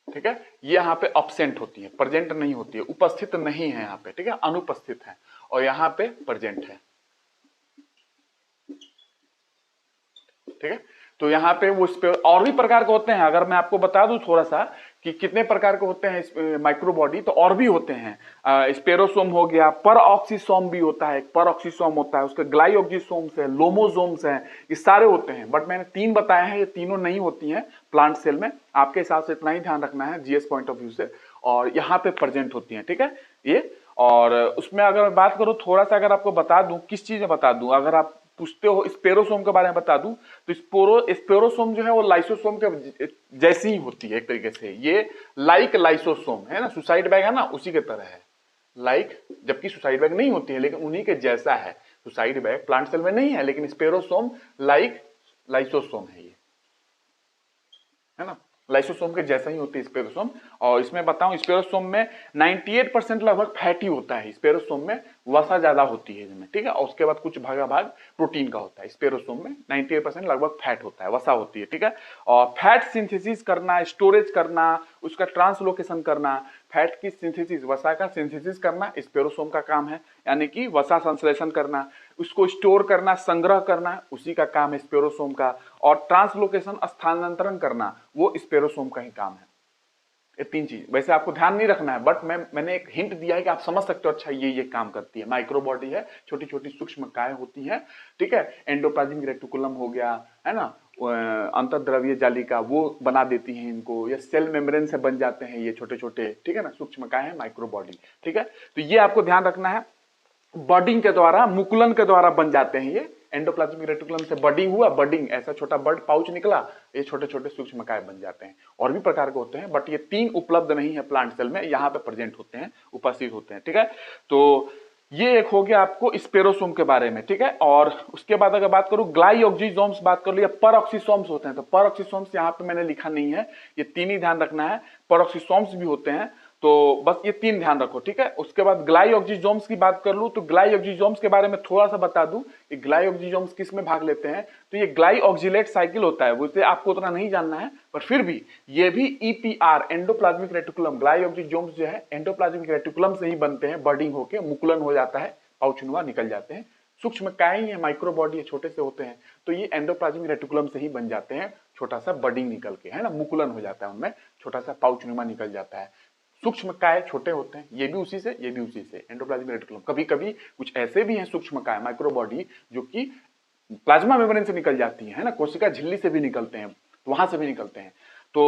ठीक है। ये यहाँ पे अब्सेंट होती है, प्रेजेंट नहीं होती है, उपस्थित नहीं है यहाँ पे, ठीक है, अनुपस्थित है, और यहाँ पे प्रेजेंट है, ठीक है। तो यहाँ पे वो और भी प्रकार के होते हैं, अगर मैं आपको बता दूं थोड़ा सा कि कितने प्रकार के होते हैं माइक्रो बॉडी, तो और भी होते हैं। स्पेरोसोम हो गया, पर ऑक्सीसोम भी होता है, पर ऑक्सीसोम होता है, उसके ग्लाइओक्सीसोम्स है, लोमोसोम्स हैं, ये सारे होते हैं। बट मैंने 3 बताए हैं, ये तीनों नहीं होती हैं प्लांट सेल में, आपके हिसाब से इतना ही ध्यान रखना है जीएस पॉइंट ऑफ व्यू से, और यहाँ पे प्रेजेंट होती है, ठीक है ये। और उसमें अगर मैं बात करूं थोड़ा सा, अगर आपको बता दूं, किस चीज में बता दूं, अगर आप पूछते हो स्पेरोसोम के बारे में बता दूं, तो स्पेरोसोम जो है वो लाइसोसोम के जैसी ही होती है एक तरीके से, ये लाइक लाइसोसोम है ना, सुसाइड बैग है ना, उसी के तरह है, लाइक, जबकि सुसाइड बैग नहीं होती है, लेकिन उन्हीं के जैसा है। सुसाइड बैग प्लांट सेल में नहीं है, लेकिन स्पेरोसोम लाइक लाइसोसोम है, ये है ना, लाइसोसोम के जैसा ही होती है स्पेरोसोम। और इसमें बताऊं, स्पेरोसोम में 98% लगभग फैटी होता है, स्पेरोसोम में वसा ज्यादा होती है इसमें, ठीक है। और उसके बाद कुछ भागा भाग प्रोटीन का होता है। स्पेरोसोम में 98% लगभग फैट होता है, वसा होती है, ठीक है। और फैट सिंथेसिस करना, स्टोरेज करना, उसका ट्रांसलोकेशन करना, फैट की सिंथेसिस, वसा का सिंथेसिस करना स्पेरोसोम का काम है, यानी कि वसा संश्लेषण करना, उसको स्टोर करना, संग्रह करना, उसी का काम है स्पेरोसोम का। और ट्रांसलोकेशन, स्थानांतरण करना, वो स्पेरोसोम का ही काम है। ये 3 चीज वैसे आपको ध्यान नहीं रखना है, बट मैंने एक हिंट दिया है कि आप समझ सकते हो, अच्छा ये काम करती है। माइक्रो बॉडी है, छोटी छोटी सूक्ष्म काय होती है, ठीक है। एंडोप्लाज्मिक रेटिकुलम हो गया, है ना, अंतर्द्रव्य जालिका वो बना देती हैं इनको, या सेल मेम्ब्रेन से बन जाते हैं ये छोटे छोटे, ठीक है ना, सूक्ष्मकाय है माइक्रो बॉडी, ठीक है। तो ये आपको ध्यान रखना है, बडिंग के द्वारा, मुकुलन के द्वारा बन जाते हैं ये। एंडोप्लाज्मिक रेटिकुलम से बडिंग हुआ, बडिंग ऐसा छोटा बर्ड पाउच निकला, ये छोटे छोटे सूक्ष्मकाय बन जाते हैं। और भी प्रकार के होते हैं, बट ये 3 उपलब्ध नहीं है प्लांट सेल में, यहाँ पे प्रेजेंट होते हैं, उपस्थित होते हैं, ठीक है। तो ये एक हो गया आपको स्पेरोसोम के बारे में, ठीक है। और उसके बाद अगर बात करूं ग्लाइऑक्सिसोम्स बात कर लिया, परऑक्सीसोम्स होते हैं। तो परऑक्सीसोम्स यहाँ पे मैंने लिखा नहीं है, ये 3 ही ध्यान रखना है। परऑक्सीसोम्स भी होते हैं, तो बस ये 3 ध्यान रखो, ठीक है। उसके बाद ग्लाइऑक्सिसोम्स की बात कर लूं तो ग्लाइऑक्सिसोम्स के बारे में थोड़ा सा बता दूं कि ग्लाइऑक्सिसोम्स किस में भाग लेते हैं। तो ये ग्लाइऑक्सिलेट साइकिल होता है, वैसे आपको उतना नहीं जानना है, पर फिर भी ये भी ईपीआर एंडोप्लाज्मिक रेटिकुलम, ग्लाइऑक्सिसोम्स जो है एंडोप्लाज्मिक रेटिकुलम से ही बनते हैं, बर्डिंग होके मुकुलन हो जाता है, पाउचनुमा निकल जाते हैं। सूक्ष्म काय ही है, माइक्रो बॉडी है, छोटे से होते हैं, तो ये एंडोप्लाज्मिक रेटिकुलम से ही बन जाते हैं, छोटा सा बडिंग निकल के, है ना, मुकुलन हो जाता है उनमें, छोटा सा पाउचनुमा निकल जाता है। सूक्ष्म काय छोटे होते हैं, ये भी उसी से, ये भी उसी से, एंडोप्लाज्मिक रेटिकुलम। कभी कभी कुछ ऐसे भी हैं सूक्ष्म काय माइक्रो बॉडी जो कि प्लाज्मा मेम्ब्रेन से निकल जाती है ना, कोशिका झिल्ली से भी निकलते हैं, तो वहां से भी निकलते हैं। तो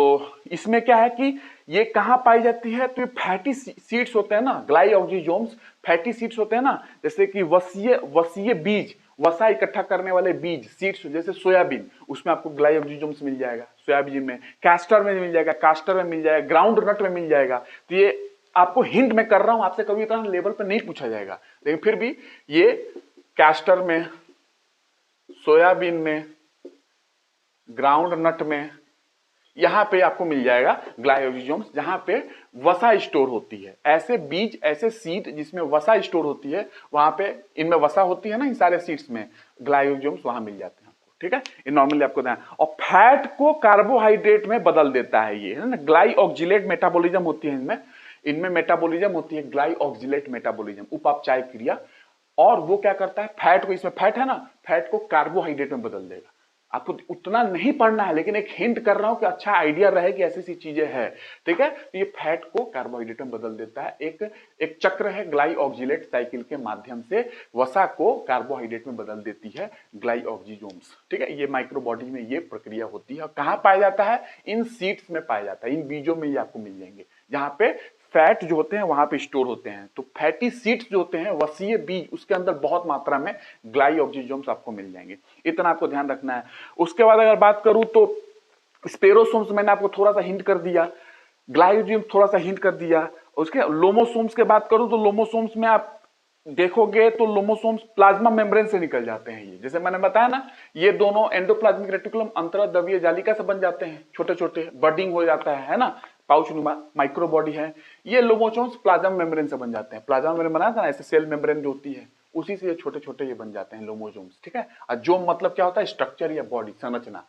इसमें क्या है कि ये कहां पाई जाती है, तो ये फैटी सीड्स होते हैं ना, ग्लाइऑक्सिसोम्स फैटी सीड्स होते हैं ना, जैसे कि वसीय बीज, वसा इकट्ठा करने वाले बीज सीड्स, जैसे सोयाबीन, उसमें आपको ग्लाइऑक्सिसोम्स मिल जाएगा, सोयाबीन में, कैस्टर में मिल जाएगा, कास्टर में मिल जाएगा, ग्राउंड नट में मिल जाएगा। तो ये आपको हिंट में कर रहा हूं, आपसे कभी इतना लेवल पर नहीं पूछा जाएगा, लेकिन फिर भी ये कैस्टर में, सोयाबीन में, ग्राउंड नट में, यहां पे आपको मिल जाएगा ग्लाइऑक्सिसोम्स, जहां पे वसा स्टोर होती है। ऐसे बीज, ऐसे सीड जिसमें वसा स्टोर होती है, वहां पे इनमें वसा होती है ना, इन सारे सीड्स में ग्लाइऑक्सिसोम्स वहां मिल जाते हैं आपको, ठीक है। ये नॉर्मली आपको ध्यान, और फैट को कार्बोहाइड्रेट में बदल देता है ये, है ना, ग्लाइऑक्सिलेट मेटाबॉलिज्म होती है इनमें, इनमें मेटाबॉलिज्म होती है ग्लाइऑक्सिलेट मेटाबॉलिज्म, उपापचय क्रिया। और वो क्या करता है, फैट को, इसमें फैट है ना, फैट को कार्बोहाइड्रेट में बदल देगा। आपको उतना नहीं पढ़ना है, लेकिन एक हिंट कर रहा हूं कि अच्छा आइडिया रहे कि ऐसी सी चीजें हैं, ठीक है। तो ये फैट को कार्बोहाइड्रेट में बदल देता है, एक चक्र है ग्लाइऑक्सिलेट साइकिल के माध्यम से वसा को कार्बोहाइड्रेट में बदल देती है ग्लाइऑक्सिसोम्स, ठीक है। ये माइक्रो बॉडी में ये प्रक्रिया होती है। और कहां पाया जाता है, इन सीड्स में पाया जाता है, इन बीजों में ये आपको मिल जाएंगे, जहां पे फैट जो होते हैं वहां पे स्टोर होते हैं। तो फैटी सीड्स जो होते हैं, वसीय बीज, उसके अंदर बहुत मात्रा में ग्लाइऑक्सिसोम्स आपको मिल जाएंगे, इतना आपको ध्यान रखना है। उसके बाद अगर बात करूं तो स्पेरोसोम्स मैंने आपको थोड़ा सा हिंट कर दिया, ग्लाइओजियम्स थोड़ा सा हिंट कर दिया। उसके लोमोसोम्स के बात करूं तो लोमोसोम्स में आप देखोगे तो लोमोसोम्स प्लाज्मा मेम्ब्रेन से निकल जाते हैं। ये जैसे मैंने बताया ना, ये दोनों एंडोप्लाज्मिक रेटिकुलम अंतर्द्रव्यीय जालिका से बन जाते हैं, छोटे छोटे बडिंग हो जाता है ना, पाउच नुमा माइक्रो बॉडी है। ये लोमोसोम्स प्लाज्मा मेम्ब्रेन से बन जाते हैं, प्लाज्मा मेम्ब्रेन बना था ना, ऐसे सेल मेम्ब्रेन जो होती है, उसी से ये छोटे छोटे ये बन जाते हैं लोमोसोम्स, ठीक है। और जोम मतलब क्या होता है, स्ट्रक्चर या बॉडी, संरचना।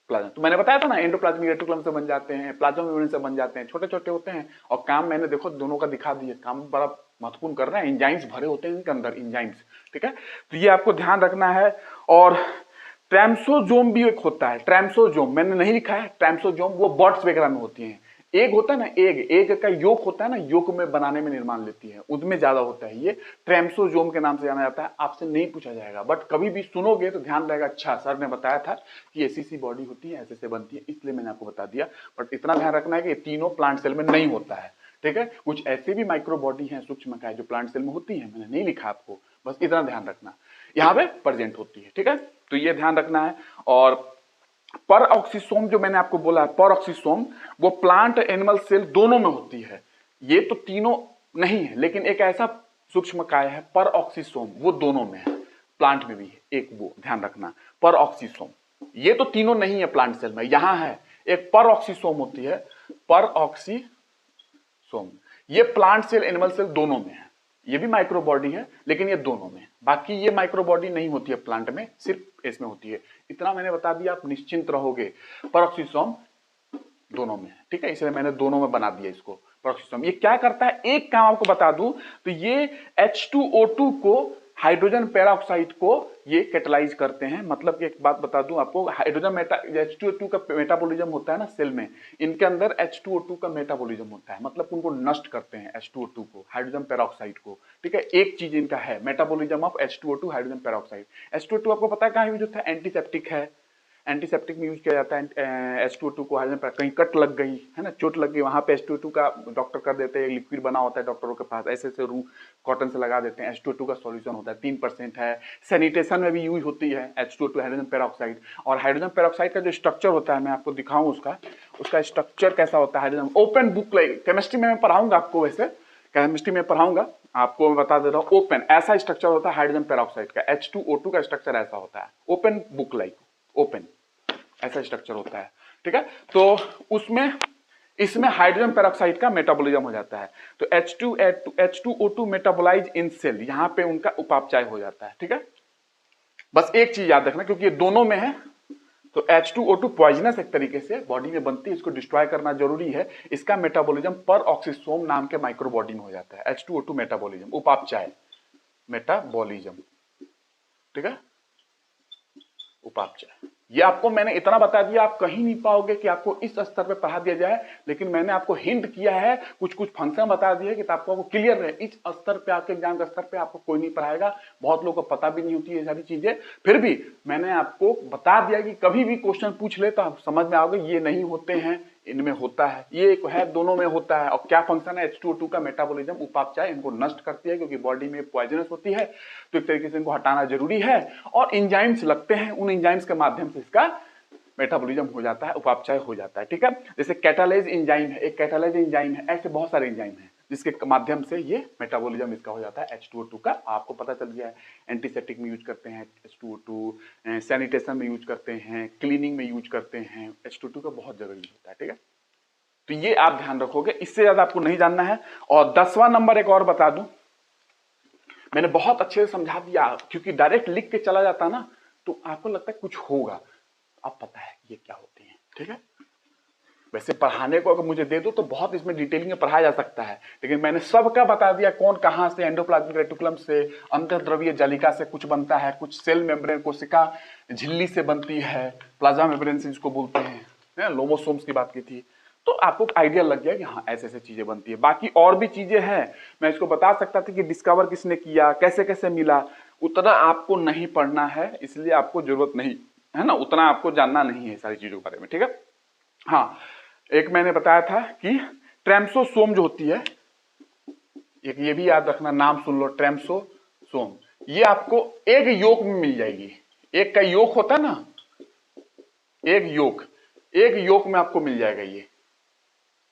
प्लाज्मा तो मैंने बताया था ना, एंडोप्लाज्मिक रेटिकुलम से बन जाते हैं, प्लाज्मा मेम्ब्रेन से बन जाते हैं, छोटे छोटे होते हैं। और काम मैंने देखो दोनों का दिखा दिया, काम बड़ा महत्वपूर्ण कर रहे हैं, एंजाइम्स भरे होते हैं इनके अंदर, एंजाइम्स, ठीक है। तो ये आपको ध्यान रखना है। और ट्रैम्सोजोम भी एक होता है, ट्रैम्सोजोम मैंने नहीं लिखा है, ट्रैम्सोजोम वो बर्ड्स वगैरह में होती हैं। एग होता है ना, एग का योक होता है ना, योक में बनाने में निर्माण लेती है, उनमें ज्यादा होता है। ये ट्रैम्सोजोम के नाम से जाना जाता है, आपसे नहीं पूछा जाएगा, बट कभी भी सुनोगे तो ध्यान रहेगा, अच्छा सर ने बताया था कि ऐसी सी बॉडी होती है, ऐसे से बनती है, इसलिए मैंने आपको बता दिया। बट इतना ध्यान रखना है कि ये तीनों प्लांट सेल में नहीं होता है, ठीक है। कुछ ऐसे भी माइक्रो बॉडी है, सूक्ष्मकाय, जो प्लांट सेल में होती है, मैंने नहीं लिखा आपको, बस इतना ध्यान रखना, यहाँ पे प्रेजेंट होती है, ठीक है। तो ये ध्यान रखना है। और परऑक्सीसोम जो मैंने आपको बोला है, परऑक्सीसोम वो प्लांट एनिमल सेल दोनों में होती है। ये तो तीनों नहीं है, लेकिन एक ऐसा सूक्ष्मकाय है परऑक्सीसोम, वो दोनों में है, प्लांट में भी है एक, वो ध्यान रखना परऑक्सीसोम। ये तो तीनों नहीं है प्लांट सेल में, यहां है एक परऑक्सीसोम होती है, परऑक्सीसोम। ये प्लांट सेल एनिमल सेल दोनों में है, ये भी माइक्रो बॉडी है, लेकिन ये दोनों में। बाकी ये माइक्रो बॉडी नहीं होती है प्लांट में, सिर्फ इसमें होती है। इतना मैंने बता दिया, आप निश्चिंत रहोगे, परऑक्सीसोम दोनों में है, ठीक है। इसलिए मैंने दोनों में बना दिया इसको परऑक्सीसोम। ये क्या करता है, एक काम आपको बता दूं तो ये H2O2 को, हाइड्रोजन पेरोक्साइड को ये कैटलाइज करते हैं। मतलब कि एक बात बता दूं आपको, हाइड्रोजन H2O2 का मेटाबॉलिज्म होता है ना सेल में, इनके अंदर H2O2 का मेटाबॉलिज्म होता है, मतलब उनको नष्ट करते हैं H2O2 को, हाइड्रोजन पेरोक्साइड को, ठीक है। एक चीज इनका है, metabolism of H2O2 hydrogen peroxide. H2O2 आपको पता है कहां यूज होता है, एंटीसेप्टिक है, एंटीसेप्टिक में यूज किया जाता है H2O2 को हाइड्रोजन पर कहीं कट लग गई है ना, चोट लग गई, वहां पे H2O2 का डॉक्टर कर देते हैं, लिक्विड बना होता है डॉक्टरों के पास, ऐसे ऐसे रू कॉटन से लगा देते हैं, H2O2 का सॉल्यूशन होता है, 3% है। सैनिटेशन में भी यूज होती है H2O2 हाइड्रोजन पेरोक्साइड। और हाइड्रोजन पेरोक्साइड का जो स्ट्रक्चर होता है मैं आपको दिखाऊं उसका स्ट्रक्चर कैसा होता है। हाइड्रोजन ओपन बुक केमिस्ट्री में मैं पढ़ाऊंगा आपको, वैसे केमिस्ट्री में पढ़ाऊंगा आपको, मैं बता दे रहा हूँ। ओपन ऐसा स्ट्रक्चर होता है हाइड्रोजन पेरोक्साइड का, H2O2 का स्ट्रक्चर ऐसा होता है, ओपन बुक लाइक, ओपन ऐसा स्ट्रक्चर होता है, ठीक है। तो उसमें इसमें हाइड्रोजन पेरोक्साइड का मेटाबॉलिज्म हो जाता है, तो H2O2 मेटाबोलाइज इन सेल, यहां पे उनका उपापचय हो जाता है, ठीक है। बस एक चीज याद रखना, क्योंकि ये दोनों में है, तो H2O2 पॉइजनस एक तरीके से बॉडी में बनती है, इसको डिस्ट्रॉय करना जरूरी है। इसका मेटाबॉलिज्म पर ऑक्सीसोम नाम के माइक्रोबॉडी में हो जाता है, H2O2 मेटाबॉलिज्म, उपापचय मेटाबॉलिज्म, ठीक है, उपापचय। ये आपको मैंने इतना बता दिया, आप कहीं नहीं पाओगे कि आपको इस स्तर पे पढ़ा दिया जाए, लेकिन मैंने आपको हिंट किया है, कुछ कुछ फंक्शन बता दिए कि आपको क्लियर रहे। इस स्तर पे आपके एग्जाम के स्तर पे आपको कोई नहीं पढ़ाएगा, बहुत लोगों को पता भी नहीं होती है सारी चीजें, फिर भी मैंने आपको बता दिया कि कभी भी क्वेश्चन पूछ ले तो आप समझ में आओगे ये नहीं होते हैं, इनमें होता है, ये है, दोनों में होता है। और क्या फंक्शन है H2O2 का मेटाबॉलिज्म, उपापचय इनको नष्ट करती है, क्योंकि बॉडी में पॉइजनस होती है, तो एक तरीके से इनको हटाना जरूरी है। और एंजाइम्स लगते हैं, उन एंजाइम्स के माध्यम से इसका मेटाबॉलिज्म हो जाता है, उपापचय हो जाता है, ठीक है। जैसे कैटालेज एंजाइम है, एक कैटालेज एंजाइम है, ऐसे बहुत सारे एंजाइम हैं जिसके माध्यम से ये मेटाबॉलिज्म इसका हो जाता है H2O2 का। आपको पता चल गया है, एंटीसेप्टिक में यूज करते हैं H2O2, सैनिटेशन में यूज करते हैं, क्लीनिंग में यूज करते हैं, H2O2 का बहुत जगह यूज होता है, ठीक है। तो ये आप ध्यान रखोगे, इससे ज्यादा आपको नहीं जानना है। और 10वां नंबर एक और बता दूं, मैंने बहुत अच्छे से समझा दिया, क्योंकि डायरेक्ट लिख के चला जाता ना तो आपको लगता है कुछ होगा, अब पता है ये क्या होती है, ठीक है। वैसे पढ़ाने को अगर मुझे दे दो तो बहुत इसमें डिटेलिंग में पढ़ाया जा सकता है, लेकिन मैंने सबका बता दिया, कौन कहां से, एंडोप्लाज्मिक रेटिकुलम से, अंतर्द्रवीय जालिका से कुछ बनता है, कुछ सेल मेम्ब्रेन कोशिका झिल्ली से बनती है, प्लाज्मा मेम्ब्रेन से जिसको बोलते हैं, लोमोसोम्स की बात की थी, तो आपको आइडिया लग गया कि हाँ ऐसे ऐसे चीजें बनती है। बाकी और भी चीजें हैं, मैं इसको बता सकता था कि डिस्कवर किसने किया, कैसे कैसे मिला, उतना आपको नहीं पढ़ना है, इसलिए आपको जरूरत नहीं है ना, उतना आपको जानना नहीं है सारी चीजों के बारे में, ठीक है। हाँ, एक मैंने बताया था कि ट्रेम्सोसोम जो होती है, एक ये भी याद रखना, नाम सुन लो, ट्रेम्सोसोम, ये आपको एक योक में मिल जाएगी। एक का योक होता है ना, एक योक में आपको मिल जाएगा ये,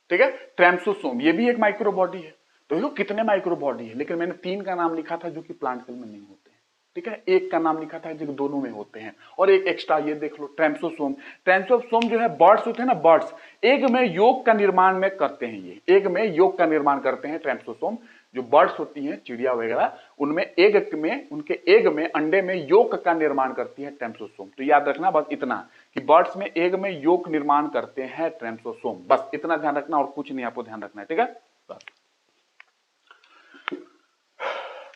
ठीक है। ट्रेम्सोसोम ये भी एक माइक्रो बॉडी है। तो देखो कितने माइक्रो बॉडी है, लेकिन मैंने 3 का नाम लिखा था जो कि प्लांट सेल में नहीं होते हैं, ठीक है। एक का नाम लिखा था जो दोनों में होते हैं, और एक एक्स्ट्रा ये देख लो ट्रेम्सोसोम। ट्रेम्सोसोम जो है बर्ड्स होते हैं ना, बर्ड्स एग में योग का निर्माण में करते हैं, ये एग में योग का निर्माण करते हैं ट्रेम्सोसोम। जो बर्ड्स होती हैं चिड़िया वगैरह, उनमें एग में, उनके एग में, अंडे में योग का निर्माण करती है ट्रेम्सोसोम। तो याद रखना बस इतना कि बर्ड्स में एग में योग निर्माण करते हैं ट्रेम्सोसोम, बस इतना ध्यान रखना, और कुछ नहीं आपको ध्यान रखना है, ठीक है। बस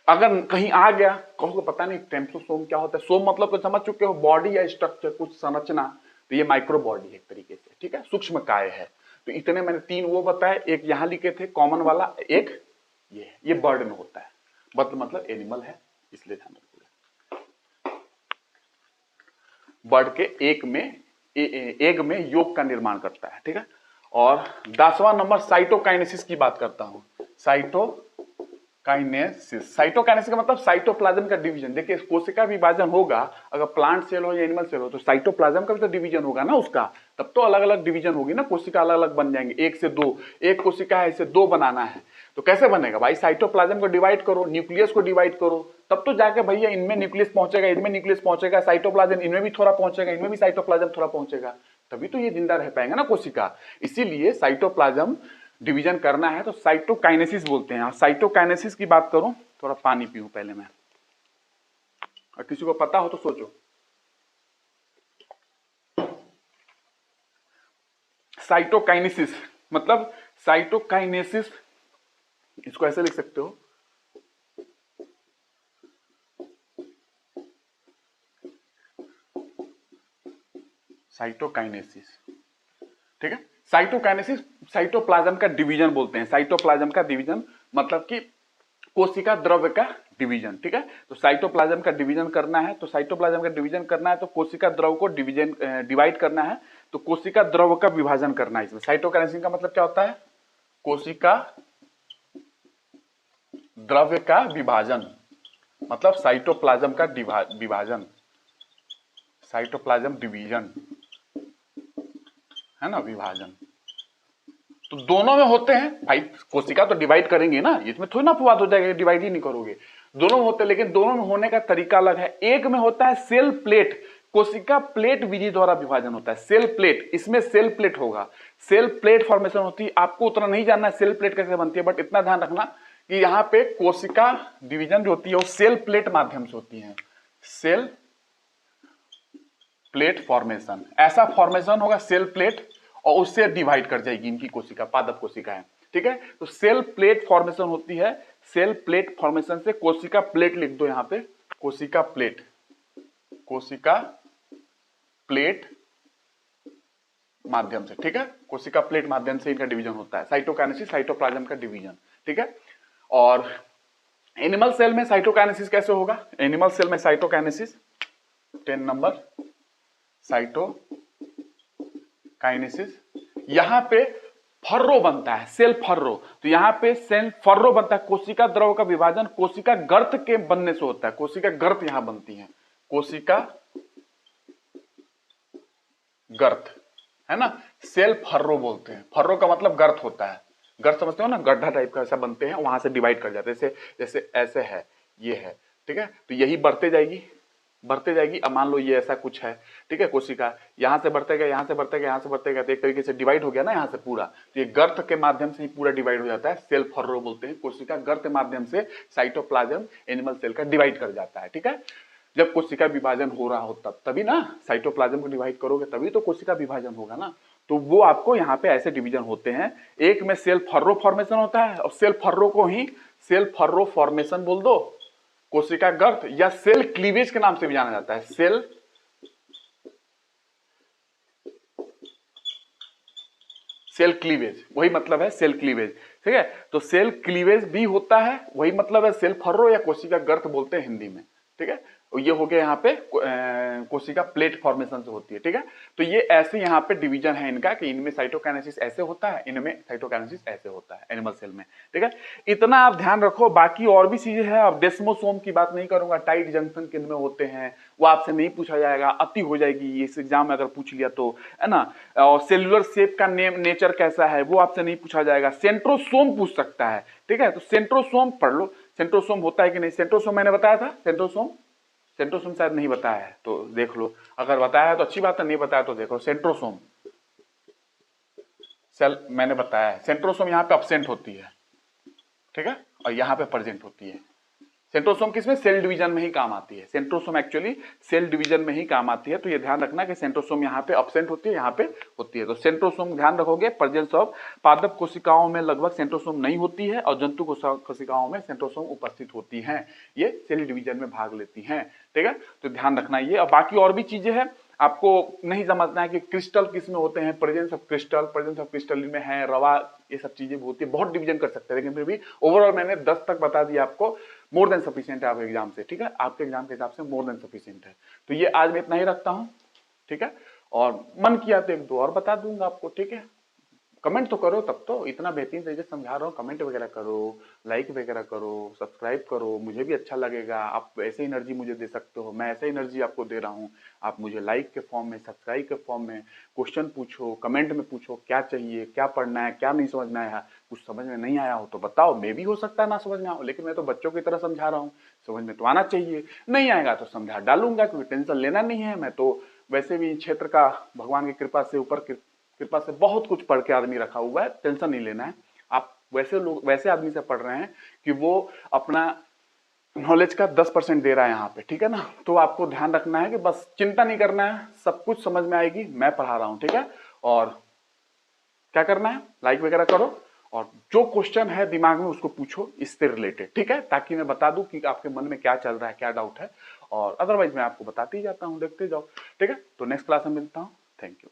अगर कहीं आ गया कहोगे पता नहीं ट्रेम्सोसोम क्या होता है, सोम मतलब तो समझ चुके हो, बॉडी या स्ट्रक्चर, कुछ संरचना, तो ये माइक्रो बॉडी है एक तरीके से, ठीक है, सूक्ष्म काय है। तो इतने मैंने 3 वो बताए, एक यहां लिखे थे कॉमन वाला, एक ये बर्ड में होता है, मतलब एनिमल है, इसलिए ध्यान रखोगे। बर्ड के एग में योग का निर्माण करता है, ठीक है। और 10वां नंबर साइटोकाइनेसिस की बात करता हूं। साइटोकाइनेसिस का मतलब साइटोप्लाज्म का डिवीजन। देखिए कोशिका विभाजन होगा, अगर प्लांट सेल हो या एनिमल सेल हो, तो साइटोप्लाज्म का भी तो डिवीजन होगा ना उसका, तब तो अलग अलग डिवीजन होगी ना, कोशिका अलग अलग बन जाएंगे, 1 से 2, एक कोशिका है इसे 2 बनाना है, तो कैसे बनेगा भाई, साइटोप्लाज्म को डिवाइड करो, न्यूक्लियस को डिवाइड करो, तब तो जाके भैया इनमें न्यूक्लियस पहुंचेगा, इनमें न्यूक्लियस पहुंचेगा, साइटोप्लाज्म इनमें भी थोड़ा पहुंचेगा, इनमें भी साइटोप्लाज्म थोड़ा पहुंचेगा, तभी तो ये जिंदा रह पाएंगे ना कोशिका। इसीलिए साइटोप्लाज्म डिवीजन करना है तो साइटोकाइनेसिस बोलते हैं। साइटोकाइनेसिस की बात करूं, थोड़ा पानी पीऊं पहले मैं, और किसी को पता हो तो सोचो। साइटोकाइनेसिस मतलब, साइटोकाइनेसिस इसको ऐसे लिख सकते हो, साइटोकाइनेसिस, ठीक है। साइटोकाइनेसिस साइटोप्लाज्म का डिवीजन बोलते हैं। साइटोप्लाज्म का डिवीजन मतलब कि कोशिका द्रव्य का डिवीजन, ठीक है। तो साइटोप्लाज्म का डिवीजन करना है, तो साइटोप्लाज्म का डिवीजन करना है तो कोशिका द्रव को डिवाइड करना है, तो कोशिका द्रव का विभाजन करना है इसमें। साइटोकाइनेसिस का मतलब क्या होता है? कोशिका द्रव्य का विभाजन, मतलब साइटोप्लाज्म का विभाजन, साइटोप्लाज्म डिवीजन, है ना, विभाजन। तो दोनों में होते हैं भाई, कोशिका तो डिवाइड करेंगे ना, इसमें थोड़ी ना अपवाद हो जाएगा डिवाइड ही नहीं करोगे, दोनों में होते हैं, लेकिन दोनों में होने का तरीका अलग है। एक में होता है सेल प्लेट, कोशिका प्लेट विधि द्वारा विभाजन होता है, सेल प्लेट, इसमें सेल प्लेट होगा, सेल प्लेट फॉर्मेशन होती है। आपको उतना नहीं जानना है सेल प्लेट कैसे बनती है, बट इतना ध्यान रखना कि यहाँ पे कोशिका डिवीजन जो होती है वो सेल प्लेट माध्यम से होती है, सेल प्लेट फॉर्मेशन, ऐसा फॉर्मेशन होगा सेल प्लेट और उससे डिवाइड कर जाएगी इनकी कोशिका, पादप कोशिका है, ठीक है। तो सेल प्लेट फॉर्मेशन होती है, सेल प्लेट फॉर्मेशन से कोशिका प्लेट लिख दो यहां पे, कोशिका प्लेट, कोशिका प्लेट माध्यम से, ठीक है, कोशिका प्लेट माध्यम से इनका डिवीजन होता है। साइटोकाइनेसिस साइटोप्लाज्म का डिवीजन, ठीक है। और एनिमल सेल में साइटोकाइनेसिस कैसे होगा? एनिमल सेल में साइटोकाइनेसिस 10 नंबर, साइटोकाइनेसिस, यहां पे फर्रो बनता है, सेल फर्रो, तो यहां पे सेल फर्रो बनता है, कोशिका द्रव का विभाजन कोशिका गर्त के बनने से होता है, कोशिका गर्त यहां बनती है, कोशिका गर्त, है ना, सेल फर्रो बोलते हैं, फर्रो का मतलब गर्त होता है, गर्त समझते हो ना, गड्ढा टाइप का ऐसा बनते हैं, वहां से डिवाइड कर जाते हैं, जैसे जैसे ऐसे है, ये है, ठीक है। तो यही बढ़ते जाएगी, बढ़ते जाएगी। अब मान लो ये ऐसा कुछ है, ठीक है, कोशिका यहां से बढ़ते गए, यहां से बढ़ते गए, यहां से बढ़ते गए, तो एक तरीके से डिवाइड हो गया ना यहां से पूरा, तो ये गर्त के माध्यम से ही पूरा डिवाइड हो जाता है, सेल फर्रो बोलते हैं, कोशिका गर्त के माध्यम से साइटोप्लाज्म एनिमल सेल का डिवाइड कर जाता है, ठीक है। जब कोशिका विभाजन हो रहा हो तब, तभी ना साइटोप्लाज्म को डिवाइड करोगे तभी तो कोशिका विभाजन होगा ना, तो वो आपको यहाँ पे ऐसे डिवीजन होते हैं। एक में सेल फर्रो फॉर्मेशन होता है, और सेल फर्रो को ही सेल फर्रो फॉर्मेशन बोल दो, कोशिका गर्त, या सेल क्लीवेज के नाम से भी जाना जाता है, सेल क्लीवेज, वही मतलब है सेल क्लीवेज, ठीक है। तो सेल क्लीवेज भी होता है, वही मतलब है सेल फर्रो या कोशिका गर्त बोलते हैं हिंदी में, ठीक है। ये हो गया यहाँ पे कोशिका प्लेट फॉर्मेशन से होती है, ठीक है। तो ये ऐसे यहाँ पे डिवीजन है इनका कि इनमें साइटोकाइनेसिस ऐसे होता है, इनमें साइटोकाइनेसिस ऐसे होता है एनिमल सेल में, ठीक है। इतना आप ध्यान रखो, बाकी और भी चीजें हैं। अब डेस्मोसोम की बात नहीं करूंगा, टाइट जंक्शन किन में होते हैं वो आपसे नहीं पूछा जाएगा, अति हो जाएगी इस एग्जाम में अगर पूछ लिया तो, है ना। और सेलुलर शेप का नेचर कैसा है वो आपसे नहीं पूछा जाएगा, सेंट्रोसोम पूछ सकता है, ठीक है। तो सेंट्रोसोम पढ़ लो, सेंट्रोसोम होता है कि नहीं, सेंट्रोसोम मैंने बताया था, सेंट्रोसोम, सेंट्रोसोम शायद नहीं बताया है तो देख लो, अगर बताया है तो अच्छी बात है, नहीं बताया तो देखो, सेंट्रोसोम सेल मैंने बताया है, सेंट्रोसोम यहाँ पे अब्सेंट होती है, ठीक है, और यहाँ पे प्रेजेंट होती है। सेंट्रोसोम किसमें? सेल डिवीजन में ही काम आती है, सेंट्रोसोम एक्चुअली सेल डिवीजन में ही काम आती है, तो ये ध्यान रखना कि सेंट्रोसोम यहाँ पे अब्सेंट होती है, यहाँ पे होती है। तो सेंट्रोसोम ध्यान रखोगे, प्रेजेंस ऑफ पादप कोशिकाओं में लगभग सेंट्रोसोम नहीं होती है, और जंतु कोशिकाओं में सेंट्रोसोम उपस्थित होती हैं, ये सेल डिवीजन में भाग लेती हैं, ठीक है। तो ध्यान रखना ये, और बाकी और भी चीजें हैं आपको नहीं समझना है कि क्रिस्टल किस में होते हैं, प्रेजेंस ऑफ क्रिस्टल में है, रवा, ये सब चीजें होती है, बहुत डिवीजन कर सकते हैं, लेकिन फिर भी ओवरऑल मैंने 10 तक बता दिया आपको, मोर देन सफिशिएंट है आपके एग्जाम से, ठीक है, आपके एग्जाम के हिसाब से मोर देन सफिशिएंट है। तो ये आज मैं इतना ही रखता हूं, ठीक है, और मन किया तो एक दो और बता दूंगा आपको, ठीक है। कमेंट तो करो, तब तो इतना बेहतरीन तरीके से समझा रहा हूँ, कमेंट वगैरह करो, लाइक वगैरह करो, सब्सक्राइब करो, मुझे भी अच्छा लगेगा, आप ऐसे एनर्जी मुझे दे सकते हो, मैं ऐसे एनर्जी आपको दे रहा हूँ। आप मुझे लाइक के फॉर्म में, सब्सक्राइब के फॉर्म में क्वेश्चन पूछो, कमेंट में पूछो क्या चाहिए, क्या पढ़ना है, क्या नहीं समझना है, कुछ समझ में नहीं आया हो तो बताओ, मे भी हो सकता है ना समझ में आओ, लेकिन मैं तो बच्चों की तरह समझा रहा हूँ, समझ में तो आना चाहिए, नहीं आएगा तो समझा डालूंगा, क्योंकि टेंशन लेना नहीं है, मैं तो वैसे भी क्षेत्र का भगवान की कृपा से, ऊपर कृपा से बहुत कुछ पढ़ के आदमी रखा हुआ है, टेंशन नहीं लेना है। आप वैसे आदमी से पढ़ रहे हैं कि वो अपना नॉलेज का 10% दे रहा है यहाँ पे, ठीक है ना। तो आपको ध्यान रखना है कि बस चिंता नहीं करना है, सब कुछ समझ में आएगी, मैं पढ़ा रहा हूँ, ठीक है। और क्या करना है, लाइक वगैरह करो, और जो क्वेश्चन है दिमाग में उसको पूछो इससे रिलेटेड, ठीक है, ताकि मैं बता दूं कि आपके मन में क्या चल रहा है, क्या डाउट है, और अदरवाइज मैं आपको बताते ही जाता हूँ, देखते जाओ, ठीक है। तो नेक्स्ट क्लास में मिलता हूँ, थैंक यू।